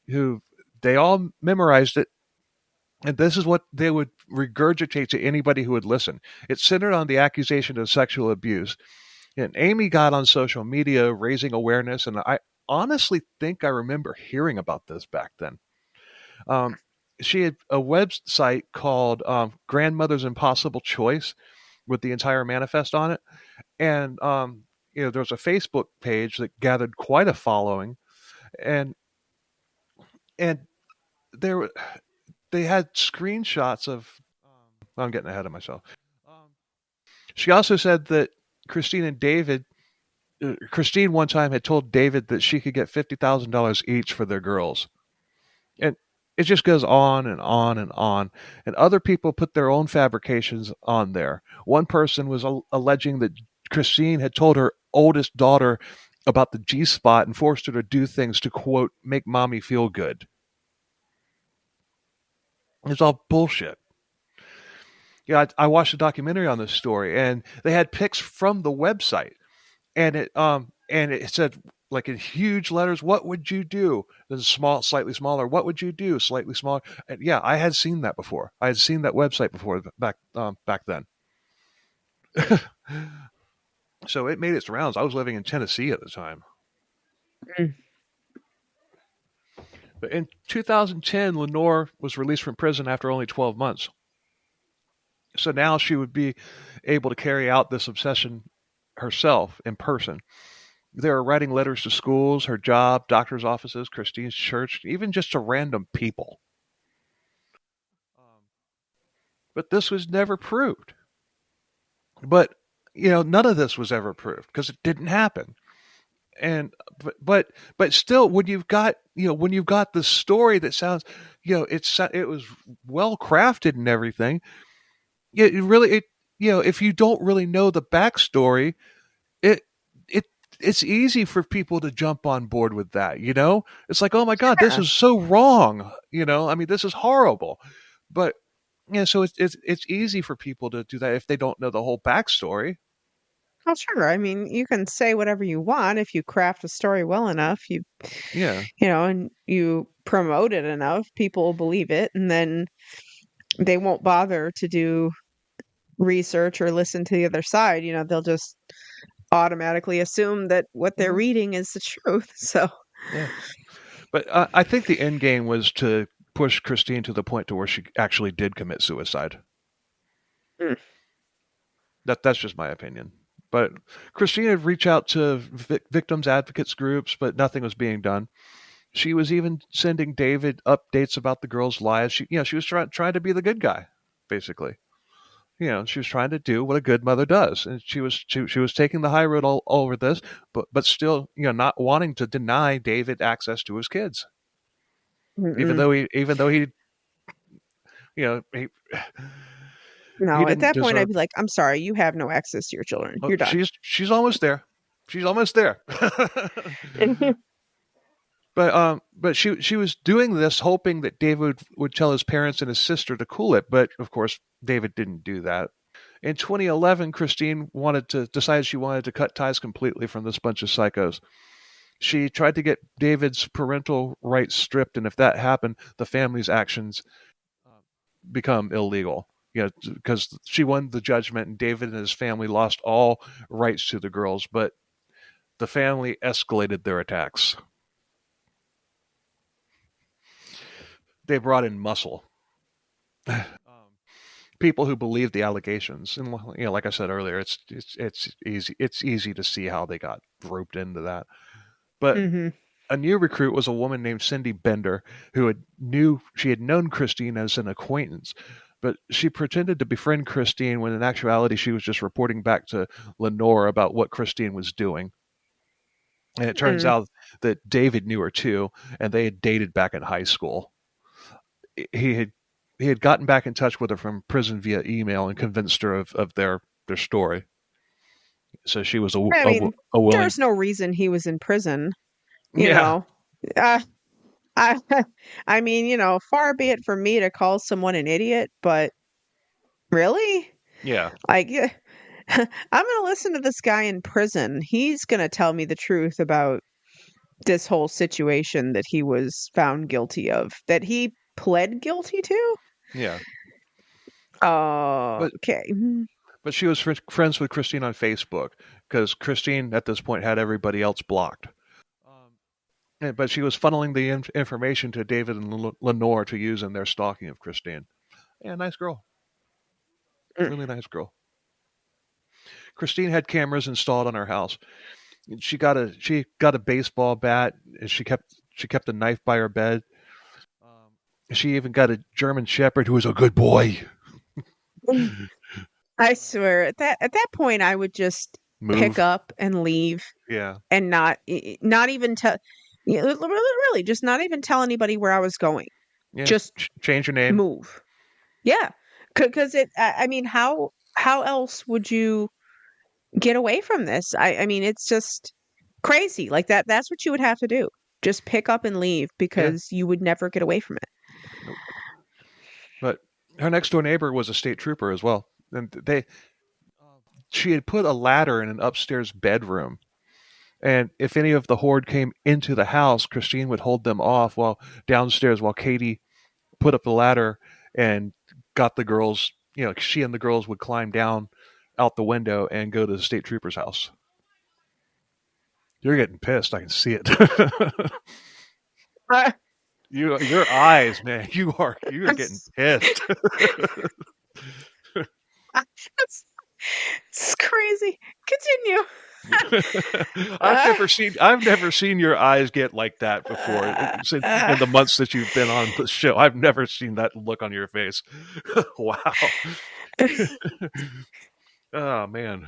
who they all memorized it, and this is what they would regurgitate to anybody who would listen. It centered on the accusation of sexual abuse, and Amy got on social media raising awareness, and I honestly think I remember hearing about this back then. Um, she had a website called Grandmother's Impossible Choice with the entire manifest on it. And there was a Facebook page that gathered quite a following, and and there they had screenshots of. I'm getting ahead of myself. Um, she also said that Christine and David. Christine one time had told David that she could get $50,000 each for their girls, and it just goes on and on and on. And other people put their own fabrications on there. One person was alleging that Christine had told her oldest daughter about the G spot and forced her to do things to, quote, make mommy feel good. It's all bullshit. Yeah, I watched a documentary on this story, and they had pics from the website, and it said, like, in huge letters, "What would you do?" Then small, slightly smaller, "What would you do?" Slightly smaller. And yeah, I had seen that before. I had seen that website before back then. So it made its rounds. I was living in Tennessee at the time. Mm. But in 2010, Lenore was released from prison after only 12 months. So now she would be able to carry out this obsession herself in person. They were writing letters to schools, her job, doctor's offices, Christine's church, even just to random people. But this was never proved. But none of this was ever proved because it didn't happen. And but still, when you've got the story that sounds, it was well crafted and everything. It really, if you don't really know the backstory, it it it's easy for people to jump on board with that. It's like, oh my god, this Yeah. is so wrong. I mean, this is horrible. But so it's easy for people to do that if they don't know the whole backstory. Oh, sure. I mean, you can say whatever you want if you craft a story well enough. Yeah. And you promote it enough, people will believe it, and then they won't bother to do research or listen to the other side. They'll just automatically assume that what they're Hmm. reading is the truth. So, Yeah. But I think the end game was to push Christine to the point to where she actually did commit suicide. mm, That's just my opinion. But Christine had reached out to victims advocates groups, but nothing was being done. She was even sending David updates about the girls' lives. She was trying to be the good guy, basically. She was trying to do what a good mother does, and she was taking the high road all over this, but still, not wanting to deny David access to his kids, even mm-mm. though he you know he No, at didn't that point, I'd deserve. be like, I'm sorry, you have no access to your children. Oh, You're done. she's almost there. She's almost there. But she was doing this hoping that David would tell his parents and his sister to cool it, but of course David didn't do that. In 2011, Christine decided she wanted to cut ties completely from this bunch of psychos. She tried to get David's parental rights stripped, and if that happened, the family's actions uh, become illegal. Because she won the judgment, and David and his family lost all rights to the girls, but the family escalated their attacks. They brought in muscle. People who believe the allegations, and like I said earlier, it's easy to see how they got roped into that. But Hmm. a new recruit was a woman named Cindy Bender, who she had known Christine as an acquaintance. But she pretended to befriend Christine when in actuality she was just reporting back to Lenore about what Christine was doing. And it turns Hmm. out that David knew her too, and they had dated back in high school. He had he had gotten back in touch with her from prison via email and convinced her of their story. So she was I mean, a willing. there's no reason he was in prison, you Yeah, know. Uh, I, I mean, far be it from me to call someone an idiot, but really? yeah, Like, yeah, I'm gonna listen to this guy in prison. He's gonna tell me the truth about this whole situation that he was found guilty of, that he pled guilty to? yeah. But Okay. but she was friends with Christine on Facebook because Christine at this point had everybody else blocked. But she was funneling the information to David and Lenore to use in their stalking of Christine. Yeah, nice girl, Mm. really nice girl. Christine had cameras installed on her house. She got a baseball bat, and she kept a knife by her bed. She even got a German Shepherd who was a good boy. I swear, at that point, I would just pick Move, up and leave yeah, and not even tell, really, just not even tell anybody where I was going. yeah. Just Change your name. move. Yeah, because I mean, how else would you get away from this? I mean, it's just crazy. Like that. That's what you would have to do. Just pick up and leave Yeah, because you would never get away from it. nope. But her next door neighbor was a state trooper as well, and she had put a ladder in an upstairs bedroom. And if any of the horde came into the house, Christine would hold them off while downstairs while Katie put up the ladder and got the girls. She and the girls would climb down out the window and go to the state trooper's house. You're getting pissed. I can see it. Uh, Your eyes, man. You are getting it's, pissed. it's, it's crazy. Continue. Uh, I've never seen your eyes get like that before. uh, In the months that you've been on the show, I've never seen that look on your face. Wow. Oh man.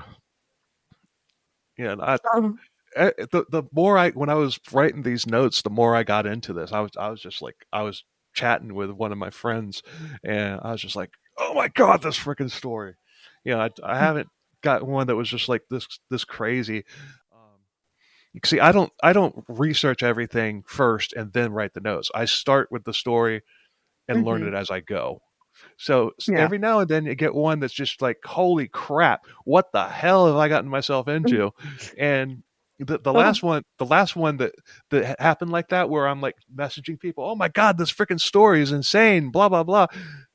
Yeah. um, The more when I was writing these notes, the more I got into this. I was just like I was chatting with one of my friends, and I was just like, oh my god, this freaking story. I haven't got one that was just like this crazy. You see, I don't research everything first and then write the notes. I start with the story and learn mhm, it as I go. So yeah. every now and then you get one that's just like, holy crap, what the hell have I gotten myself into? And the last one that happened like that, where I'm like messaging people, oh my god, this freaking story is insane, blah blah blah.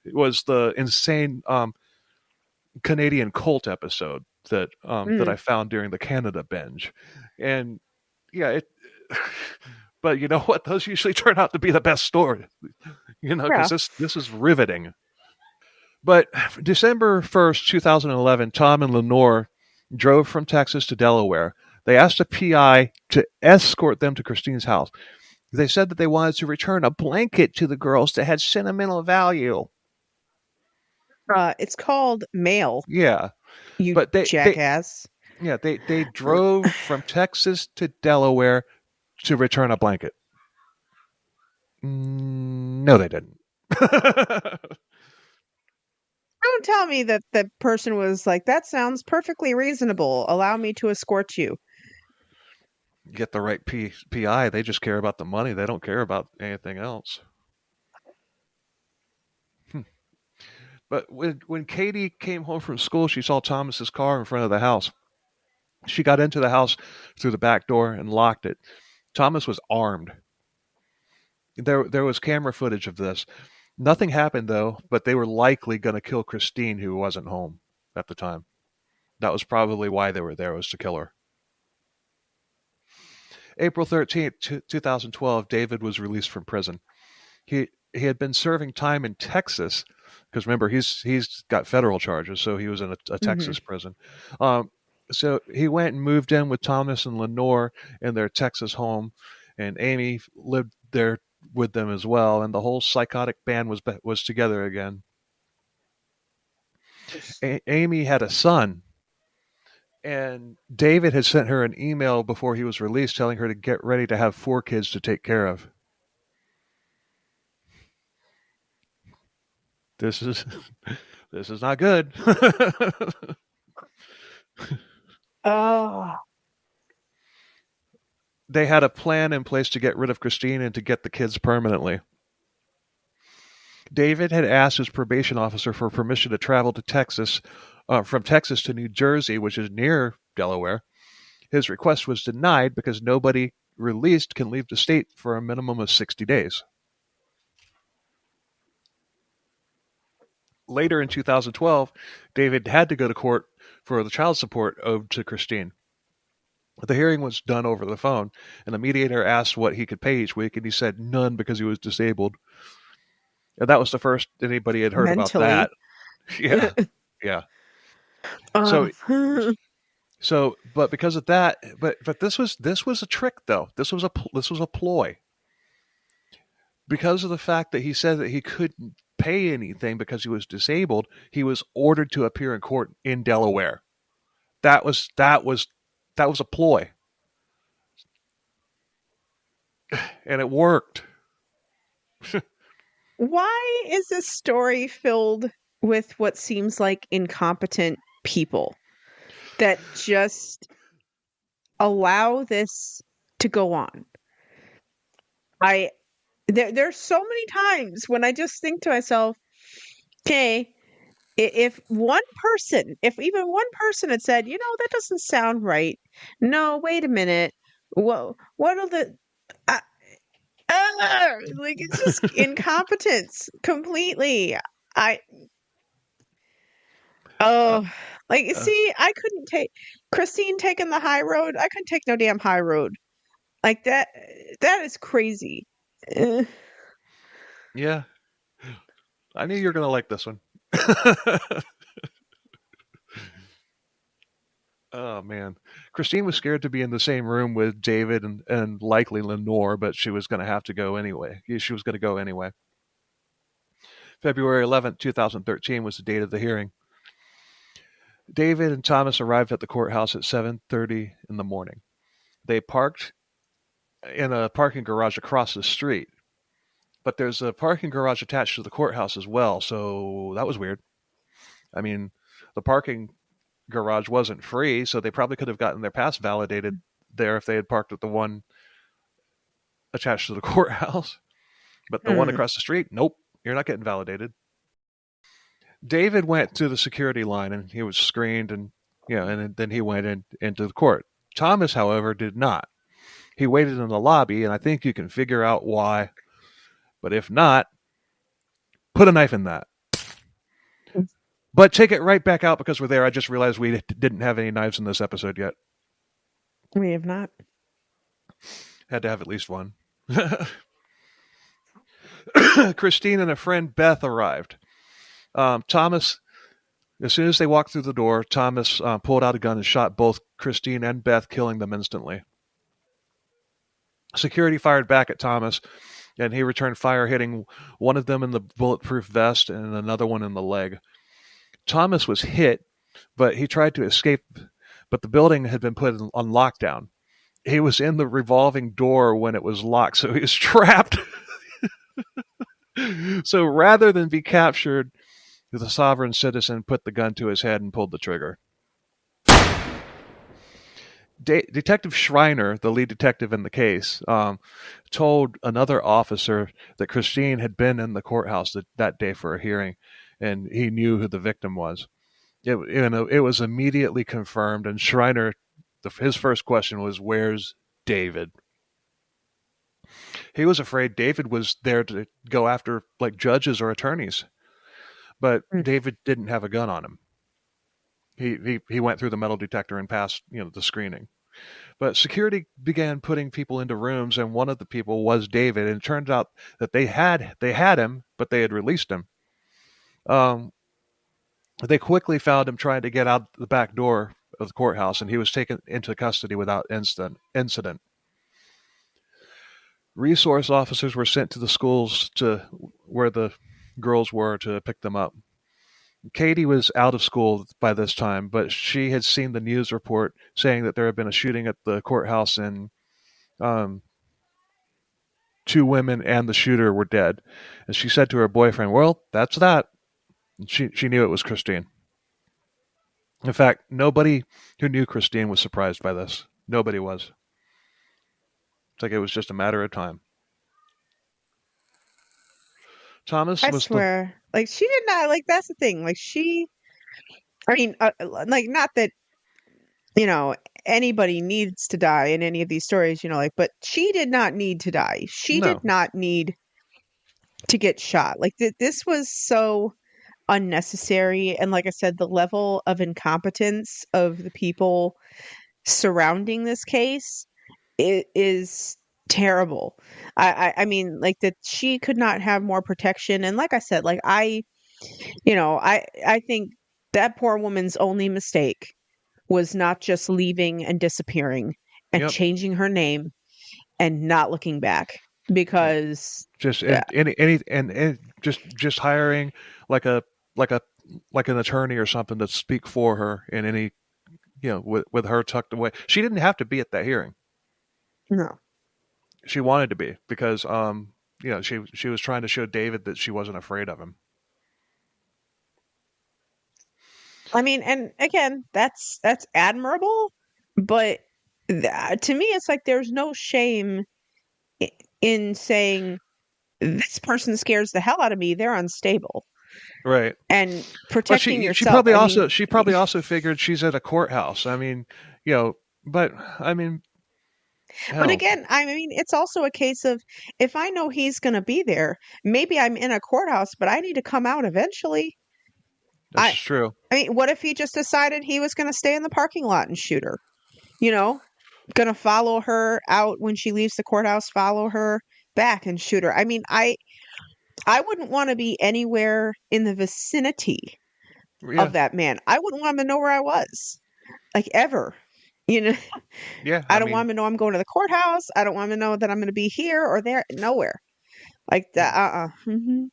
It was the insane Canadian cult episode that Mm, I found during the Canada binge, and yeah, it. But you know what? Those usually turn out to be the best story, because yeah. this is riveting. But December 1st, 2011, Tom and Lenore drove from Texas to Delaware. They asked a PI to escort them to Christine's house. They said that they wanted to return a blanket to the girls that had sentimental value. It's called mail, Yeah, you but jackass. they drove from Texas to Delaware to return a blanket. No, they didn't. Don't tell me that the person was like, that sounds perfectly reasonable. Allow me to escort you. Get the right PI. They just care about the money. They don't care about anything else. But when Katie came home from school, she saw Thomas's car in front of the house. She got into the house through the back door and locked it. Thomas was armed. There was camera footage of this. Nothing happened though, but they were likely going to kill Christine, who wasn't home at the time. That was probably why they were there, was to kill her. April 13th, 2012, David was released from prison. He had been serving time in Texas because remember he's got federal charges, so he was in a Hmm. Texas prison. Um, so he went and moved in with Thomas and Lenore in their Texas home, and Amy lived there with them as well. And the whole psychotic band was together again. Amy had a son, and David had sent her an email before he was released telling her to get ready to have 4 kids to take care of. This is this is not good. Oh, They had a plan in place to get rid of Christine and to get the kids permanently. David had asked his probation officer for permission to travel to Texas, from Texas to New Jersey, which is near Delaware. His request was denied because nobody released can leave the state for a minimum of 60 days. Later in 2012, David had to go to court for the child support owed to Christine. The hearing was done over the phone, and the mediator asked what he could pay each week, and he said none because he was disabled. And that was the first anybody had heard about mentally. that. Yeah, yeah. So, but because of that, but this was a trick though. This was a ploy. Because of the fact that he said that he couldn't pay anything because he was disabled, he was ordered to appear in court in Delaware. That was a ploy, and it worked. Why is this story filled with what seems like incompetent people that just allow this to go on? There's so many times when I just think to myself, okay, if even one person had said, that doesn't sound right. No, wait a minute. What are the like it's just incompetence completely. I Uh, oh like uh, see, I couldn't take Christine taking the high road. I couldn't take no damn high road. Like that is crazy. Eh. yeah, I knew you were gonna like this one. Oh man, Christine was scared to be in the same room with David and likely Lenore, but she was going to have to go anyway. She was going to go anyway. February 11th, 2013 was the date of the hearing. David and Thomas arrived at the courthouse at 7:30 in the morning. They parked in a parking garage across the street, but there's a parking garage attached to the courthouse as well, so that was weird. I mean, the parking garage wasn't free, so they probably could have gotten their pass validated there if they had parked at the one attached to the courthouse. But the one Hmm. across the street, nope, you're not getting validated. David went to the security line and he was screened, and and then he went into the court. Thomas, however, did not. He waited in the lobby, and I think you can figure out why. But if not, put a knife in that. But take it right back out because we're there. I just realized we didn't have any knives in this episode yet. We have not. Had to have at least one. Christine and a friend Beth arrived. Thomas, as soon as they walked through the door, Thomas pulled out a gun and shot both Christine and Beth, killing them instantly. Security fired back at Thomas, and he returned fire, hitting one of them in the bulletproof vest and another one in the leg. Thomas was hit, but he tried to escape, but the building had been put on lockdown. He was in the revolving door when it was locked, so he was trapped. So rather than be captured, the sovereign citizen put the gun to his head and pulled the trigger. Detective Schreiner, the lead detective in the case, told another officer that Christine had been in the courthouse that day for a hearing, and he knew who the victim was. It was immediately confirmed, and Schreiner, his first question was, "Where's David?" He was afraid David was there to go after like judges or attorneys, but Hmm. David didn't have a gun on him. He went through the metal detector and passed the screening. But security began putting people into rooms, and one of the people was David. And it turned out that they had him, but they had released him. Um, they quickly found him trying to get out the back door of the courthouse, and he was taken into custody without incident. Resource officers were sent to the schools to where the girls were to pick them up. Katie was out of school by this time, but she had seen the news report saying that there had been a shooting at the courthouse and um, two women and the shooter were dead. And she said to her boyfriend, "Well, that's that." And she knew it was Christine. In fact, nobody who knew Christine was surprised by this. Nobody was. It's like it was just a matter of time. Thomas I was the swear. Like she did not like that's the thing. Like she I mean like not that, you know, anybody needs to die in any of these stories, you know, like but she did not need to die. She did no. not need to get shot. Like this was so unnecessary and like I said the level of incompetence of the people surrounding this case is terrible. I mean like that she could not have more protection and like I said like I think that poor woman's only mistake was not just leaving and disappearing and Yep. changing her name and not looking back Yeah. because Just yeah, and just hiring like a like a like an attorney or something to speak for her in any with her tucked away. She didn't have to be at that hearing. no. She wanted to be because she was trying to show David that she wasn't afraid of him. I mean, and again, that's admirable, but to me, it's like there's no shame i- in saying this person scares the hell out of me. They're unstable Right. and But protecting she yourself. probably I mean, also figured she's at a courthouse. I mean, you know, but I mean, but hell, again, I mean, it's also a case of if I know he's going to be there, maybe I'm in a courthouse, but I need to come out eventually. this I, is true. I mean, what if he just decided he was going to stay in the parking lot and shoot her? You know, gonna follow her out when she leaves the courthouse, follow her back and shoot her. I mean, I wouldn't want to be anywhere in the vicinity Yeah, of that man. I wouldn't want him to know where I was, like ever. You know, yeah. I I don't want mean, him to know I'm going to the courthouse. I don't want him to know that I'm going to be here or there. Nowhere like yeah. that.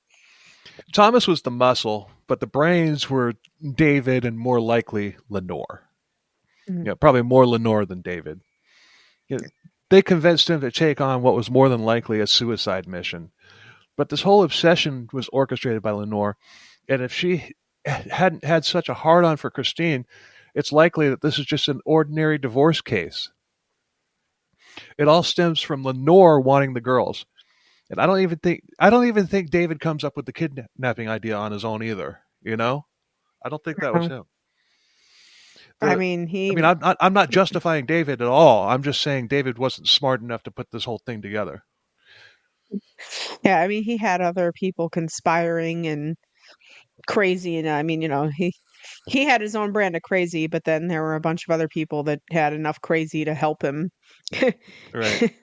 Thomas was the muscle, but the brains were David and more likely Lenore. Mhm. Probably more Lenore than David. You know, they convinced him to take on what was more than likely a suicide mission. But this whole obsession was orchestrated by Lenore, and if she hadn't had such a hard on for Christine, it's likely that this is just an ordinary divorce case. It all stems from Lenore wanting the girls. And I don't even think David comes up with the kidnapping idea on his own either. I don't think that was No. him. I The mean, I he, mean, I'm not justifying David at all. I'm just saying David wasn't smart enough to put this whole thing together. yeah, I mean, he had other people conspiring and crazy. And I mean, he had his own brand of crazy, but then there were a bunch of other people that had enough crazy to help him. Right.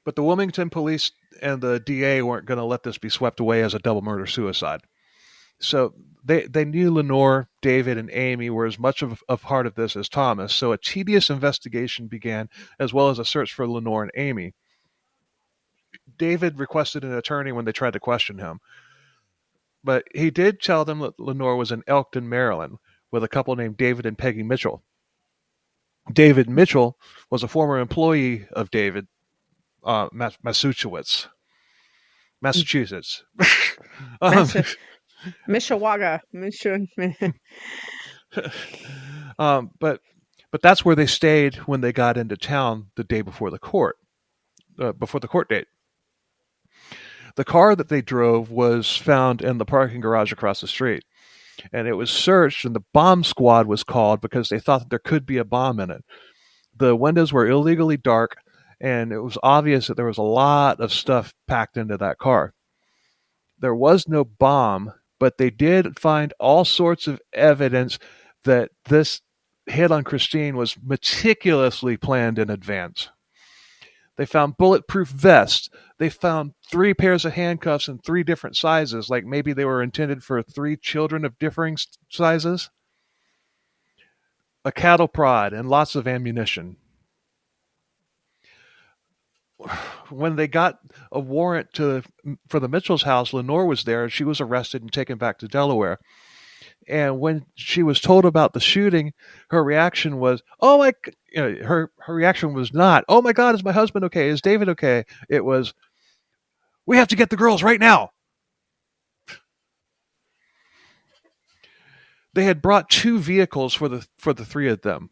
But the Wilmington police and the DA weren't going to let this be swept away as a double murder suicide. So they knew Lenore, David, and Amy were as much of a part of this as Thomas. So a tedious investigation began, as well as a search for Lenore and Amy. David requested an attorney when they tried to question him, but he did tell them that Lenore was in Elkton, Maryland, with a couple named David and Peggy Mitchell. David Mitchell was a former employee of David Matusiewicz, Massachusetts. um, Massa Mishawaka. Misha but that's where they stayed when they got into town the day before the court date. The car that they drove was found in the parking garage across the street, and it was searched, and the bomb squad was called because they thought that there could be a bomb in it. The windows were illegally dark, and it was obvious that there was a lot of stuff packed into that car. There was no bomb, but they did find all sorts of evidence that this hit on Christine was meticulously planned in advance. They found bulletproof vests. They found 3 pairs of handcuffs in 3 different sizes, like maybe they were intended for 3 children of differing sizes, a cattle prod, and lots of ammunition. when they got a warrant for the Mitchell's house, Lenore was there, and she was arrested and taken back to Delaware. And when she was told about the shooting, her reaction was, "Oh my!" Her reaction was not, "Oh my God, is my husband okay? Is David okay?" It was, "We have to get the girls right now." They had brought two vehicles for the three of them.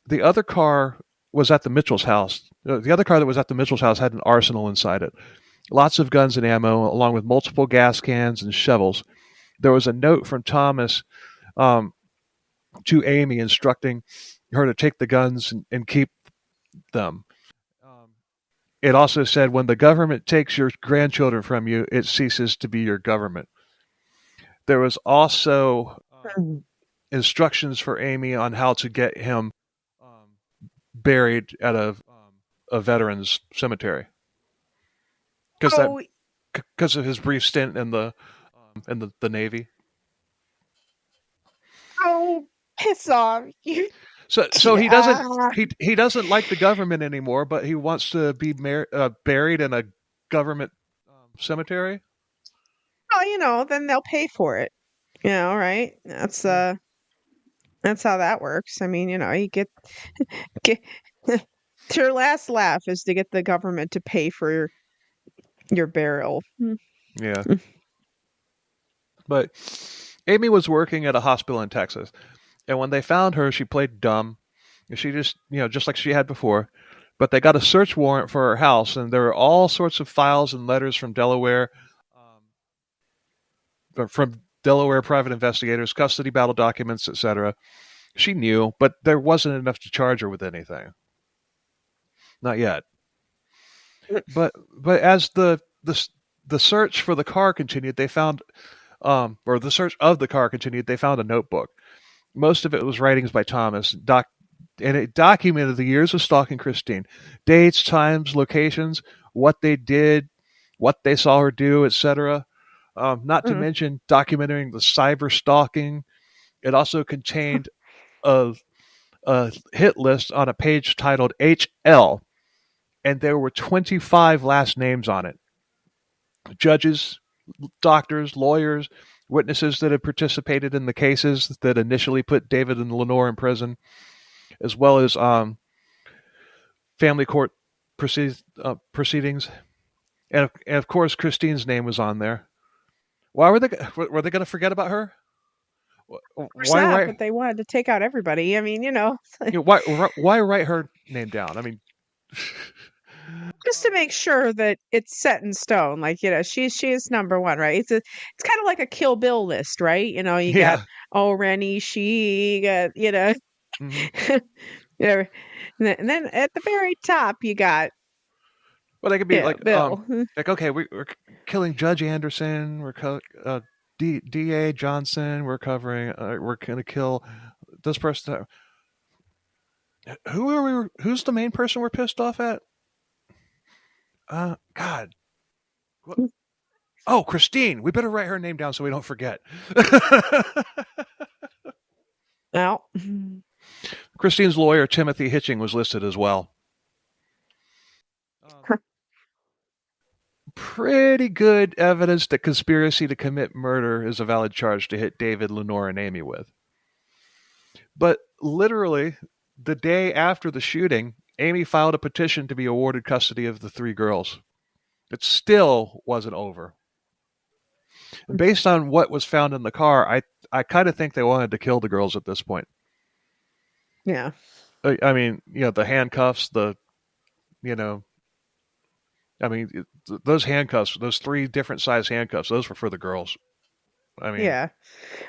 The other car was at the Mitchell's house. The other car that was at the Mitchell's house had an arsenal inside it. Lots of guns and ammo, along with multiple gas cans and shovels. There was a note from Thomas um, to Amy instructing her to take the guns and keep them. Um, it also said, when the government takes your grandchildren from you, it ceases to be your government. There was also instructions for Amy on how to get him buried at a veterans cemetery Oh, because of his brief stint in the Navy. oh, piss off. So he doesn't Ah. he doesn't like the government anymore, but he wants to be buried in a government cemetery. Well, then they'll pay for it. Right? Mm. That's how that works. I mean, you get your last laugh is to get the government to pay for your burial. Yeah, but Amy was working at a hospital in Texas, and when they found her, she played dumb. She just like she had before. But they got a search warrant for her house, and there were all sorts of files and letters from Delaware, private investigators, custody battle documents, etc. She knew, but there wasn't enough to charge her with anything. Not yet. But as the search for the car continued, they found or the search of the car continued. They found a notebook. Most of it was writings by Thomas, and it documented the years of stalking Christine, dates, times, locations, what they did, what they saw her do, etc. Not to Mm. mention documenting the cyber stalking. It also contained a, a hit list on a page titled HL, and there were 25 last names on it. Judges, doctors, lawyers, witnesses that had participated in the cases that initially put David and Lenore in prison, as well as family court proceedings, and of course Christine's name was on there. Why were they going to forget about her? Of course Why not, write but they wanted to take out everybody. I mean, why write her name down? I mean, just to make sure that it's set in stone. Like, she is number one, right? It's kind of like a Kill Bill list, right? You got yeah. Rennie, she got, Hmm. yeah, and then at the very top you got Well, they could be Bill. okay, we're killing Judge Anderson. DA Johnson. We're covering. We're gonna kill this person. Who's the main person we're pissed off at? God. What? Oh, Christine. We better write her name down so we don't forget. Well, Christine's lawyer, Timothy Hitching, was listed as well. Pretty good evidence that conspiracy to commit murder is a valid charge to hit David, Lenore, and Amy with. But literally, the day after the shooting, Amy filed a petition to be awarded custody of the three girls. It still wasn't over. And based on what was found in the car, I kind of think they wanted to kill the girls at this point. yeah. I mean, the handcuffs, you know, I mean, those handcuffs, those three different size handcuffs, those were for the girls. I mean, Yeah.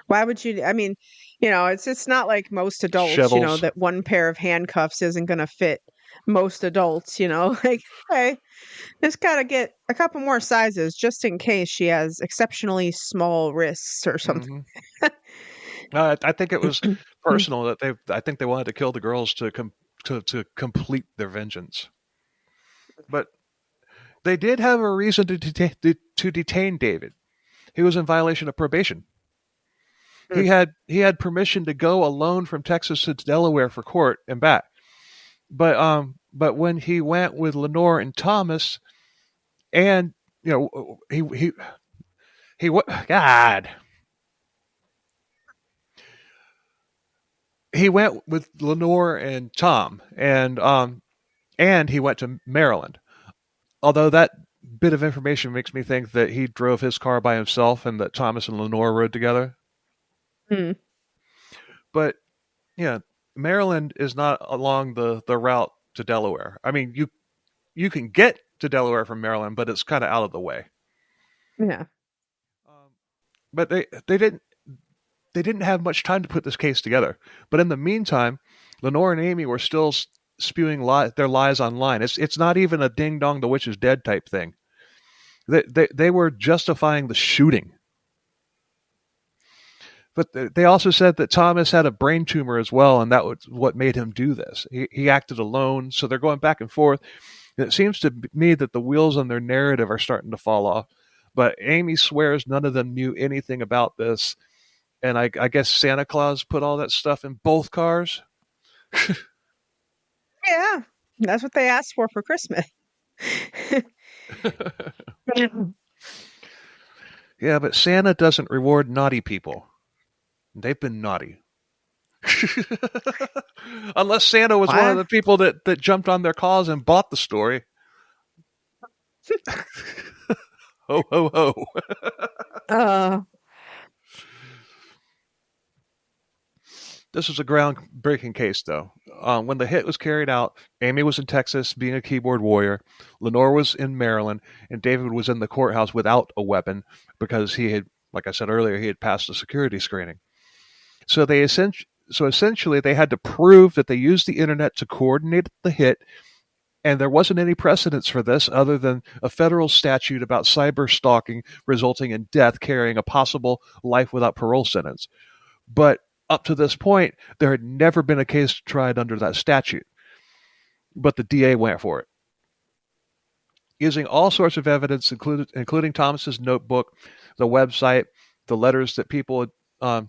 Why would you? I mean, it's not like most adults, shovels. that one pair of handcuffs isn't going to fit most adults, like, hey, just got to get a couple more sizes just in case she has exceptionally small wrists or something. Hmm. I think it was personal that I think they wanted to kill the girls to complete their vengeance. But they did have a reason to detain David. He was in violation of probation. He had permission to go alone from Texas to Delaware for court and back. But But when he went with Lenore and Thomas, and you know, he God, he went with Lenore and Tom, and he went to Maryland. Although that bit of information makes me think that he drove his car by himself and that Thomas and Lenore rode together. Hmm. But yeah, Maryland is not along the route to Delaware. I mean, you can get to Delaware from Maryland, but it's kind of out of the way. Yeah. But they didn't have much time to put this case together. But in the meantime, Lenore and Amy were still spewing their lies online. It's not even a ding dong the witch is dead type thing. They were justifying the shooting. But they also said that Thomas had a brain tumor as well, and that was what made him do this. He acted alone, so they're going back and forth. And it seems to me that the wheels on their narrative are starting to fall off. But Amy swears none of them knew anything about this, and I guess Santa Claus put all that stuff in both cars. Yeah. That's what they asked for Christmas. Yeah, but Santa doesn't reward naughty people. They've been naughty. Unless Santa was one of Why? the people that jumped on their cause and bought the story. Ho, ho, ho. Uh, This was a groundbreaking case, though. When the hit was carried out, Amy was in Texas being a keyboard warrior, Lenore was in Maryland, and David was in the courthouse without a weapon because he had, like I said earlier, he had passed the security screening. So essentially they had to prove that they used the internet to coordinate the hit, and there wasn't any precedence for this other than a federal statute about cyber stalking resulting in death carrying a possible life without parole sentence. But up to this point, there had never been a case tried under that statute. But the DA went for it. Using all sorts of evidence, including Thomas's notebook, the website, the letters that people had,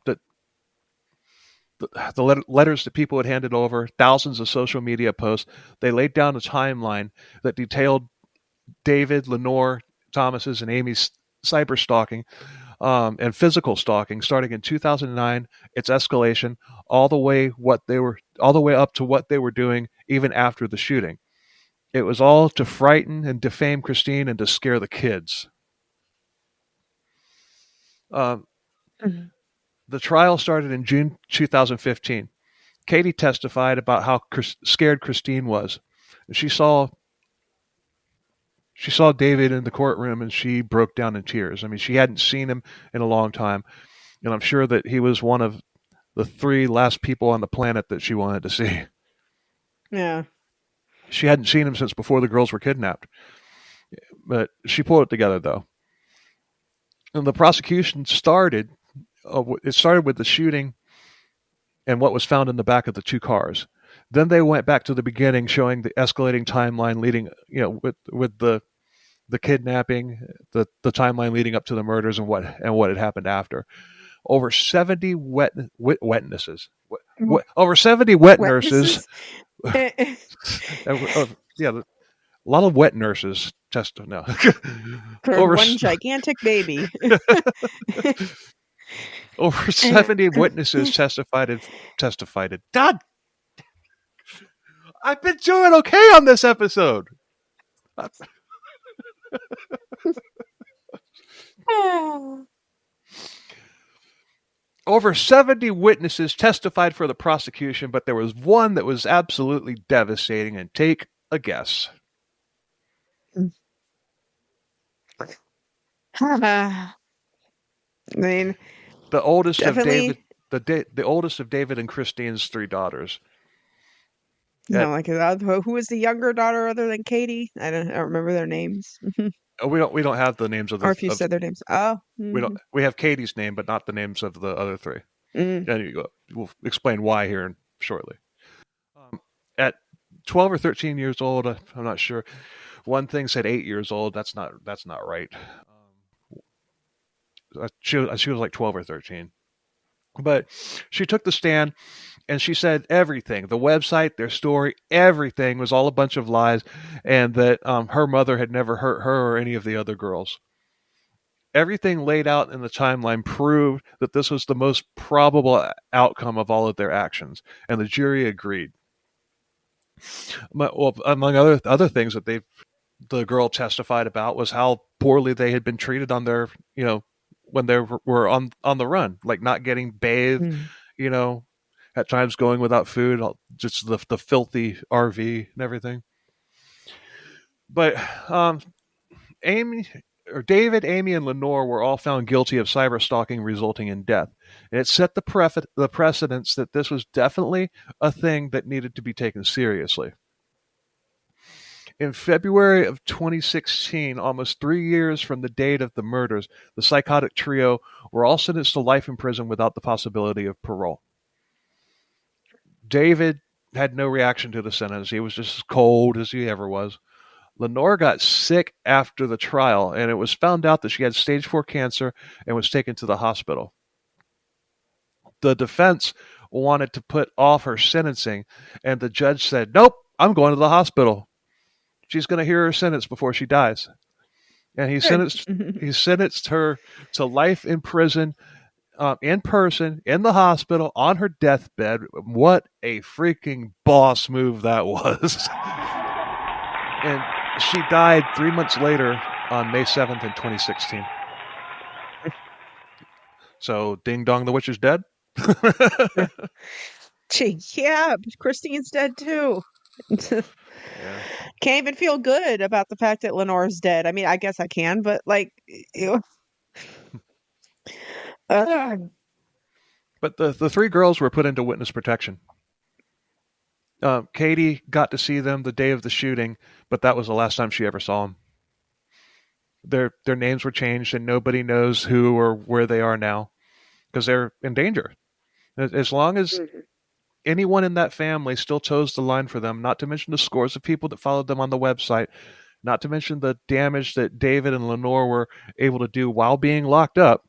letters that people had handed over, thousands of social media posts, they laid down a timeline that detailed David, Lenore, Thomas's, and Amy's cyber stalking and physical stalking, starting in 2009, its escalation, all the way up to what they were doing even after the shooting. It was all to frighten and defame Christine and to scare the kids. Um, Mhm. the trial started in June 2015. Katie testified about how scared Christine was. She saw David in the courtroom and she broke down in tears. I mean, she hadn't seen him in a long time, and I'm sure that he was one of the three last people on the planet that she wanted to see. Yeah. She hadn't seen him since before the girls were kidnapped. But she pulled it together, though. And the prosecution started. It started with the shooting and what was found in the back of the two cars. Then they went back to the beginning, showing the escalating timeline leading, with the kidnapping, the timeline leading up to the murders, and what had happened after. Over 70 witnesses. Over 70 wet nurses. Witnesses? Yeah, a lot of wet nurses tested. No, For over one gigantic baby. over 70 witnesses testified. God, I've been doing okay on this episode. Over 70 witnesses testified for the prosecution, but there was one that was absolutely devastating. And take a guess. I mean, The oldest of definitely. David, the oldest of David and Christine's three daughters. No, like who was the younger daughter other than Katie? I don't remember their names. We don't have the names of Or the if you of said their names. Oh. we have Katie's name, but not the names of the other three. Mm. And we'll explain why here shortly. At 12 or 13 years old, I'm not sure. One thing said 8 years old. That's not right. She was like 12 or 13. But she took the stand and she said everything, the website, their story, everything was all a bunch of lies, and that her mother had never hurt her or any of the other girls. Everything laid out in the timeline proved that this was the most probable outcome of all of their actions, and the jury agreed. Well, among other things that the girl testified about was how poorly they had been treated on their, when they were on the run, like not getting bathed, Mm. you know, at times going without food, just the filthy RV and everything. But Amy or David, Amy, and Lenore were all found guilty of cyber stalking resulting in death. And it set the precedence that this was definitely a thing that needed to be taken seriously. In February of 2016, almost 3 years from the date of the murders, the psychotic trio were all sentenced to life in prison without the possibility of parole. David had no reaction to the sentence. He was just as cold as he ever was. Lenore got sick after the trial, and it was found out that she had stage 4 cancer and was taken to the hospital. The defense wanted to put off her sentencing, and the judge said, "Nope, I'm going to the hospital. She's going to hear her sentence before she dies." And Good. he sentenced her to life in prison, in person, in the hospital, on her deathbed. What a freaking boss move that was! And she died 3 months later on May 7th in 2016. So, ding dong, the witch is dead. Gee, yeah, Christine's dead too. Yeah. Can't even feel good about the fact that Lenore's dead. I mean, I guess I can, but like, ew. Ugh. But the three girls were put into witness protection. Katie got to see them the day of the shooting, but that was the last time she ever saw them. Their names were changed, and nobody knows who or where they are now because they're in danger. As long as anyone in that family still toes the line for them, not to mention the scores of people that followed them on the website, not to mention the damage that David and Lenore were able to do while being locked up.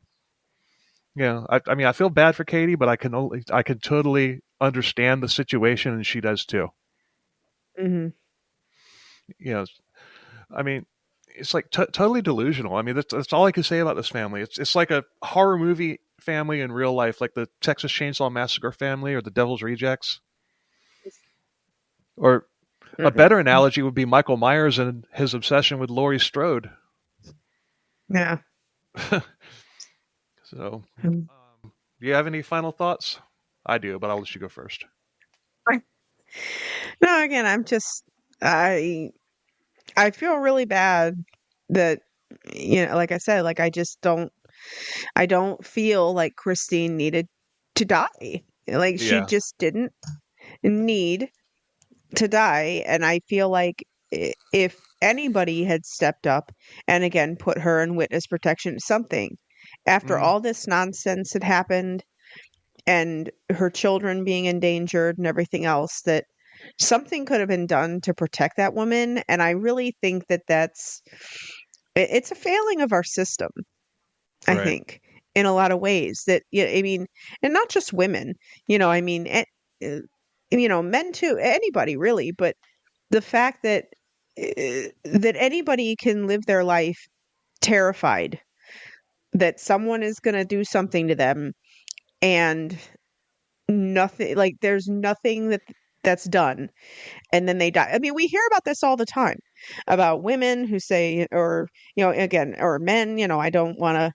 I mean, I feel bad for Katie, but I can totally understand the situation, and she does too. Mhm. You know, I mean, it's like totally delusional. I mean, that's all I can say about this family. It's like a horror movie family in real life, like the Texas Chainsaw Massacre family or the Devil's Rejects. Or a better Mhm. analogy would be Michael Myers and his obsession with Laurie Strode. Yeah. So, Mm. do you have any final thoughts? I do, but I'll let you go first. No, again, I I feel really bad that like I said, like I don't feel like Christine needed to die. Like she Yeah. just didn't need to die, and I feel like if anybody had stepped up and again put her in witness protection, something after Mm, all this nonsense had happened and her children being endangered and everything else, that something could have been done to protect that woman. And I really think that it's a failing of our system, I right. think, in a lot of ways. That, yeah, I mean, and not just women, I mean, uh, men too, anybody really. But the fact that that anybody can live their life terrified that someone is going to do something to them, and nothing, like there's nothing that's done, and then they die. I mean, we hear about this all the time about women who say, or again, or men, I don't want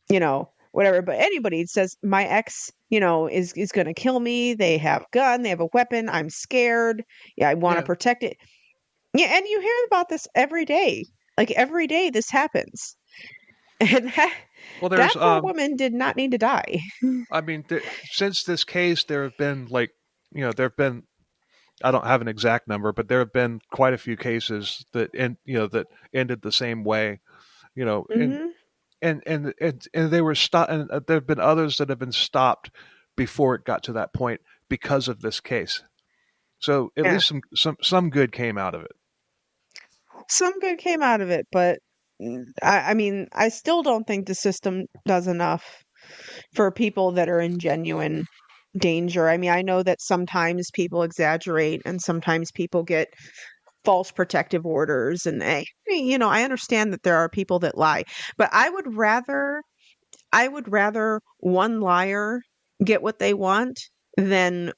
to, whatever, but anybody says my ex, is going to kill me. They have a gun, they have a weapon. I'm scared. Yeah, I want to Yeah. protect it. Yeah, and you hear about this every day. Like every day this happens. And Well, that there's poor woman did not need to die. I mean, since this case, there have been like, there have been, I don't have an exact number, but there have been quite a few cases that ended the same way. You know, and Hmm. and they were stopped, and there have been others that have been stopped before it got to that point because of this case. So at Yeah. least some good came out of it. Some good came out of it, but I mean, I still don't think the system does enough for people that are in genuine danger. I mean, I know that sometimes people exaggerate and sometimes people get false protective orders and I understand that there are people that lie, but I would rather one liar get what they want than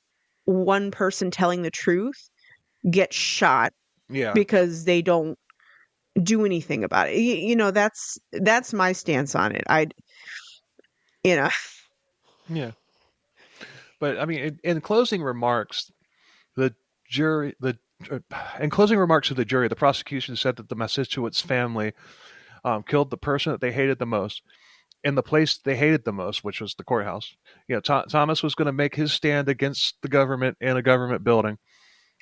one person telling the truth get shot Yeah. because they don't do anything about it. That's my stance on it. You know, Yeah. But I mean, in closing remarks, the jury, the in closing remarks to the jury, the prosecution said that the Matusiewicz family killed the person that they hated the most in the place they hated the most, which was the courthouse. Thomas was going to make his stand against the government in a government building,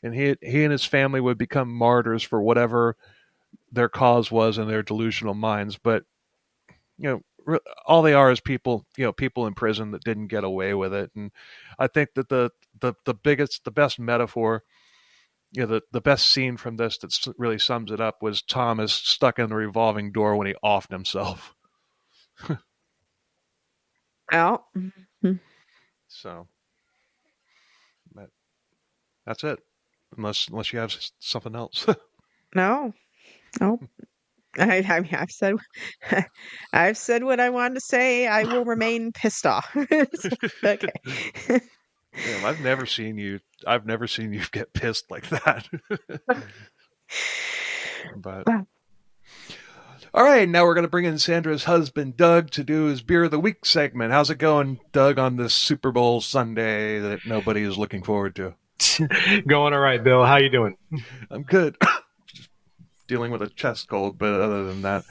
and he and his family would become martyrs for whatever their cause was in their delusional minds. But all they are is people, people in prison that didn't get away with it. And I think that the best metaphor, the best scene from this that really sums it up was Thomas stuck in the revolving door when he offed himself. well, So that's it. Unless you have something else. no, no. I mean, I've said what I wanted to say. I will remain pissed off. Okay. Damn, I've never seen you get pissed like that. But all right, now we're going to bring in Sandra's husband, Doug, to do his Beer of the Week segment. How's it going, Doug, on this Super Bowl Sunday that nobody is looking forward to? Going all right, Bill. How you doing? I'm good. Just dealing with a chest cold, but other than that,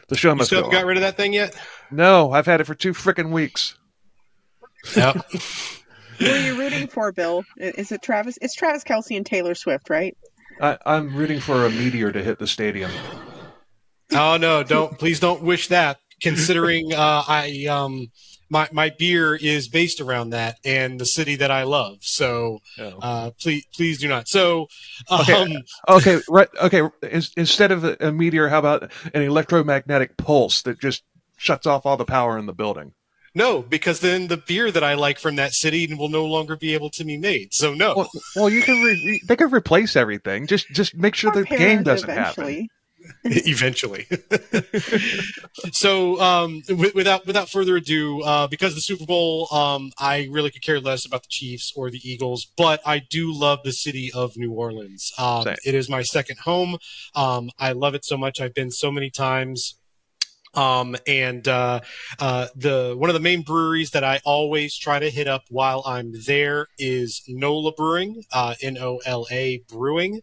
the show You must still go haven't got on. rid of that thing yet? No, I've had it for 2 freaking weeks. Yep. Who are you rooting for, Bill? Is it Travis? It's Travis Kelce and Taylor Swift, right? I'm rooting for a meteor to hit the stadium. Oh no! Please don't wish that. Considering my beer is based around that and the city that I love, so please do not. So Okay, right. Okay, instead of a meteor, how about an electromagnetic pulse that just shuts off all the power in the building? no, because then the beer that I like from that city will no longer be able to be made. So no. Well, you can they can replace everything. Just make sure the game doesn't happen. Eventually. So without further ado, because the Super Bowl, I really could care less about the Chiefs or the Eagles, but I do love the city of New Orleans. It is my second home. I love it so much. I've been so many times. The one of the main breweries that I always try to hit up while I'm there is NOLA Brewing, NOLA Brewing,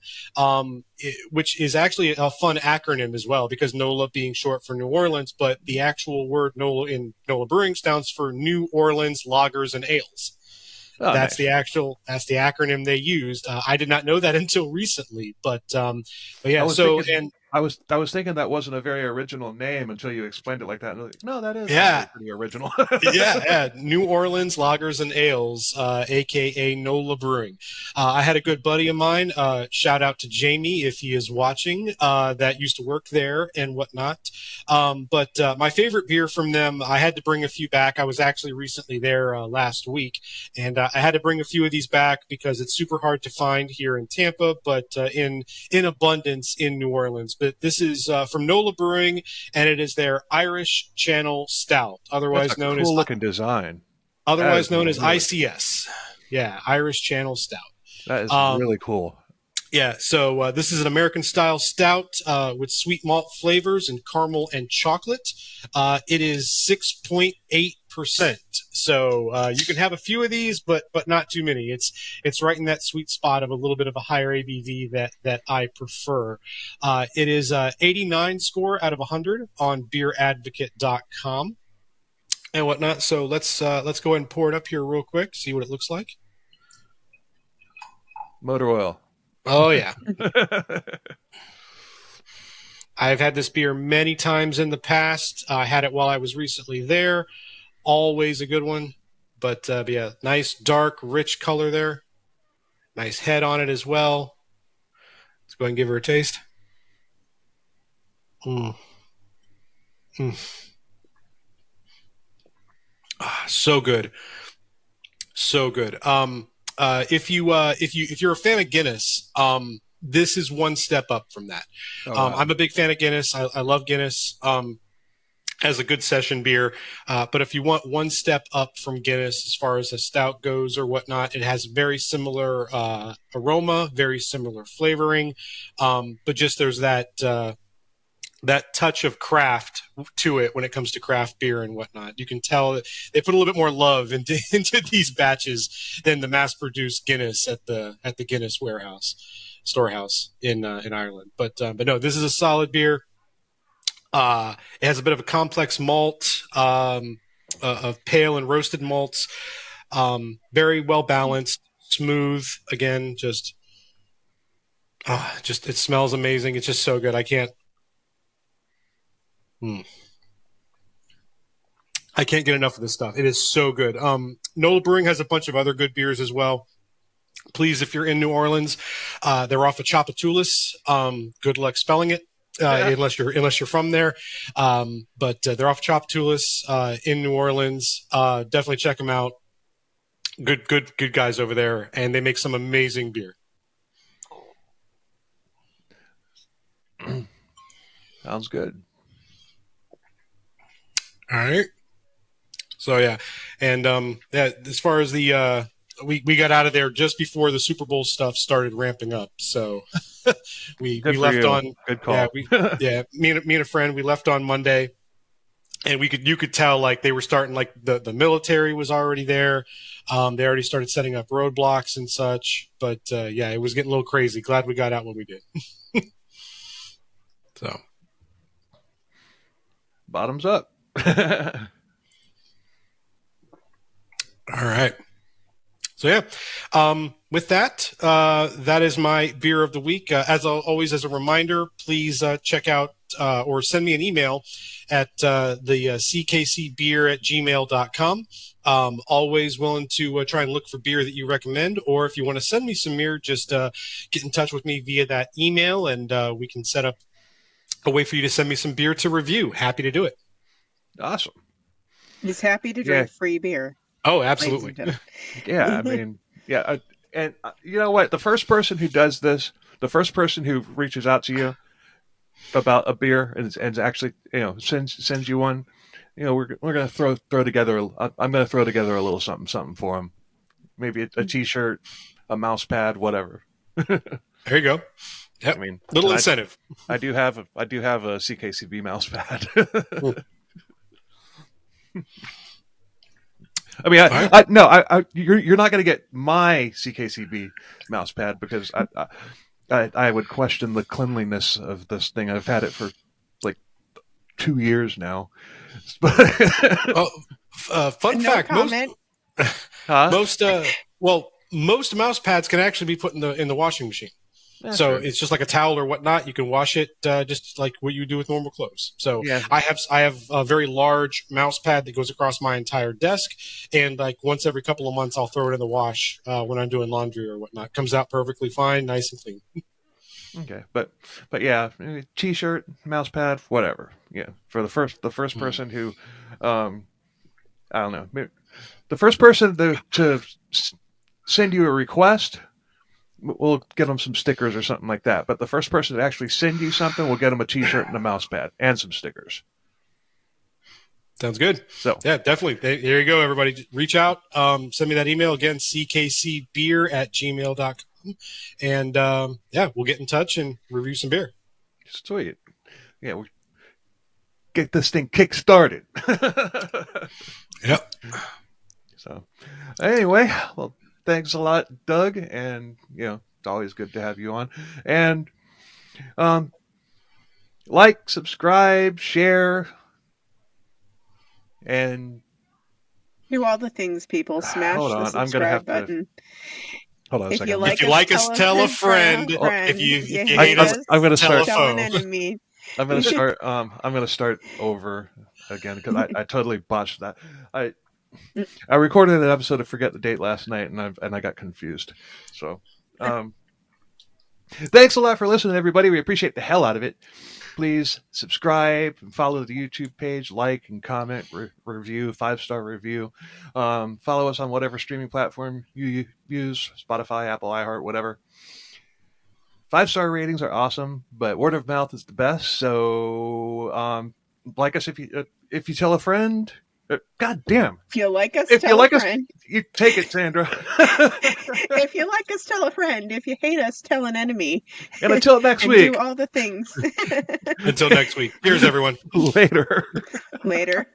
which is actually a fun acronym as well, because NOLA being short for New Orleans, but the actual word NOLA in NOLA Brewing stands for New Orleans Lagers and Ales. Oh, that's nice. that's the acronym they used. I did not know that until recently, but yeah. I was thinking that wasn't a very original name until you explained it like that. Like, no, that is yeah, actually pretty original. yeah. New Orleans Lagers and Ales, aka NOLA Brewing. I had a good buddy of mine. Shout out to Jamie if he is watching. That used to work there and whatnot. But my favorite beer from them, I had to bring a few back. I was actually recently there last week, and I had to bring a few of these back because it's super hard to find here in Tampa, but in abundance in New Orleans. But this is from NOLA Brewing, and it is their Irish Channel Stout, otherwise known as looking design. Otherwise known as ICS. Yeah, Irish Channel Stout. That is really cool. Yeah, so this is an American style stout with sweet malt flavors and caramel and chocolate. It is 6.8%. So you can have a few of these, but not too many. It's right in that sweet spot of a little bit of a higher ABV that I prefer. It is 89 score out of 100 on beeradvocate.com and whatnot. So let's go ahead and pour it up here real quick, see what it looks like. Motor oil. Oh yeah. I've had this beer many times in the past. I had it while I was recently there. Always a good one. But yeah, nice dark, rich color there. Nice head on it as well. Let's go ahead and give her a taste. So good. So good. If you're a fan of Guinness, this is one step up from that. Oh, wow. I'm a big fan of Guinness. I love Guinness. As a good session beer. But if you want one step up from Guinness as far as a stout goes or whatnot, it has very similar aroma, very similar flavoring, but just there's that touch of craft to it when it comes to craft beer and whatnot. You can tell that they put a little bit more love into these batches than the mass-produced Guinness at the Guinness storehouse in Ireland. But no, this is a solid beer. It has a bit of a complex malt of pale and roasted malts. Very well balanced, smooth. Again, just it smells amazing. It's just so good. I can't get enough of this stuff. It is so good. Nola Brewing has a bunch of other good beers as well. Please, if you're in New Orleans, they're off of Chapatoulas. Good luck spelling it. Unless you're from there, but they're off Chapatoulas in New Orleans. Definitely check them out. Good guys over there, and they make some amazing beer. Sounds good. All right. So yeah, and as far as the we got out of there just before the Super Bowl stuff started ramping up. So we left on good call. Me and a friend, we left on Monday, and you could tell like they were starting, like the military was already there. They already started setting up roadblocks and such. But yeah, it was getting a little crazy. Glad we got out when we did. So bottoms up. All right. So yeah, with that, that is my beer of the week. As always, as a reminder, please check out or send me an email at the ckcbeer@gmail.com. Always willing to try and look for beer that you recommend, or if you want to send me some beer, just get in touch with me via that email, and we can set up a way for you to send me some beer to review. Happy to do it. Awesome. He's happy to drink free beer. Oh, absolutely. Yeah, I mean, yeah. And you know what? The first person who does this, the first person who reaches out to you about a beer and actually, sends you one, we're going to throw together, I'm going to throw together a little something for him. Maybe a t-shirt, a mouse pad, whatever. There you go. Yep. I mean, little incentive. I do have a CKCB mouse pad. I mean, you're not going to get my CKCB mouse pad because I would question the cleanliness of this thing. I've had it for like 2 years now. Fun fact: most mouse pads can actually be put in the washing machine. That's so true. It's just like a towel or whatnot. You can wash it just like what you do with normal clothes. So yeah. I have a very large mouse pad that goes across my entire desk, and like once every couple of months, I'll throw it in the wash when I'm doing laundry or whatnot. Comes out perfectly fine, nice and clean. Okay, but yeah, t-shirt, mouse pad, whatever. Yeah, for the first person who, I don't know, the first person to send you a request. We'll get them some stickers or something like that. But the first person to actually send you something, we'll get them a t-shirt and a mouse pad and some stickers. Sounds good. So yeah, definitely. There you go, everybody. Reach out. Send me that email again, ckcbeer@gmail.com. And yeah, we'll get in touch and review some beer. Sweet. Yeah, we get this thing kick-started. Yep. So anyway, well, thanks a lot, Doug, and it's always good to have you on. And like, subscribe, share, and do all the things, people. Smash the subscribe button. Hold on a second. If you like us, tell a friend. If you hate us, I'm going to start. Tell an enemy. I'm going to start. I'm going to start over again because I totally botched that. I recorded an episode of Forget the Date last night, and I got confused. So, thanks a lot for listening, everybody. We appreciate the hell out of it. please subscribe and follow the YouTube page, like and comment, review, 5-star review. Follow us on whatever streaming platform you use, Spotify, Apple, iHeart, whatever. 5-star ratings are awesome, but word of mouth is the best. So, like us if you tell a friend. God damn! If you like us, If tell you like a us, friend. you take it, Sandra. If you like us, tell a friend. If you hate us, tell an enemy. And until next and week. do all the things. Until next week. Cheers, everyone. Later. Later.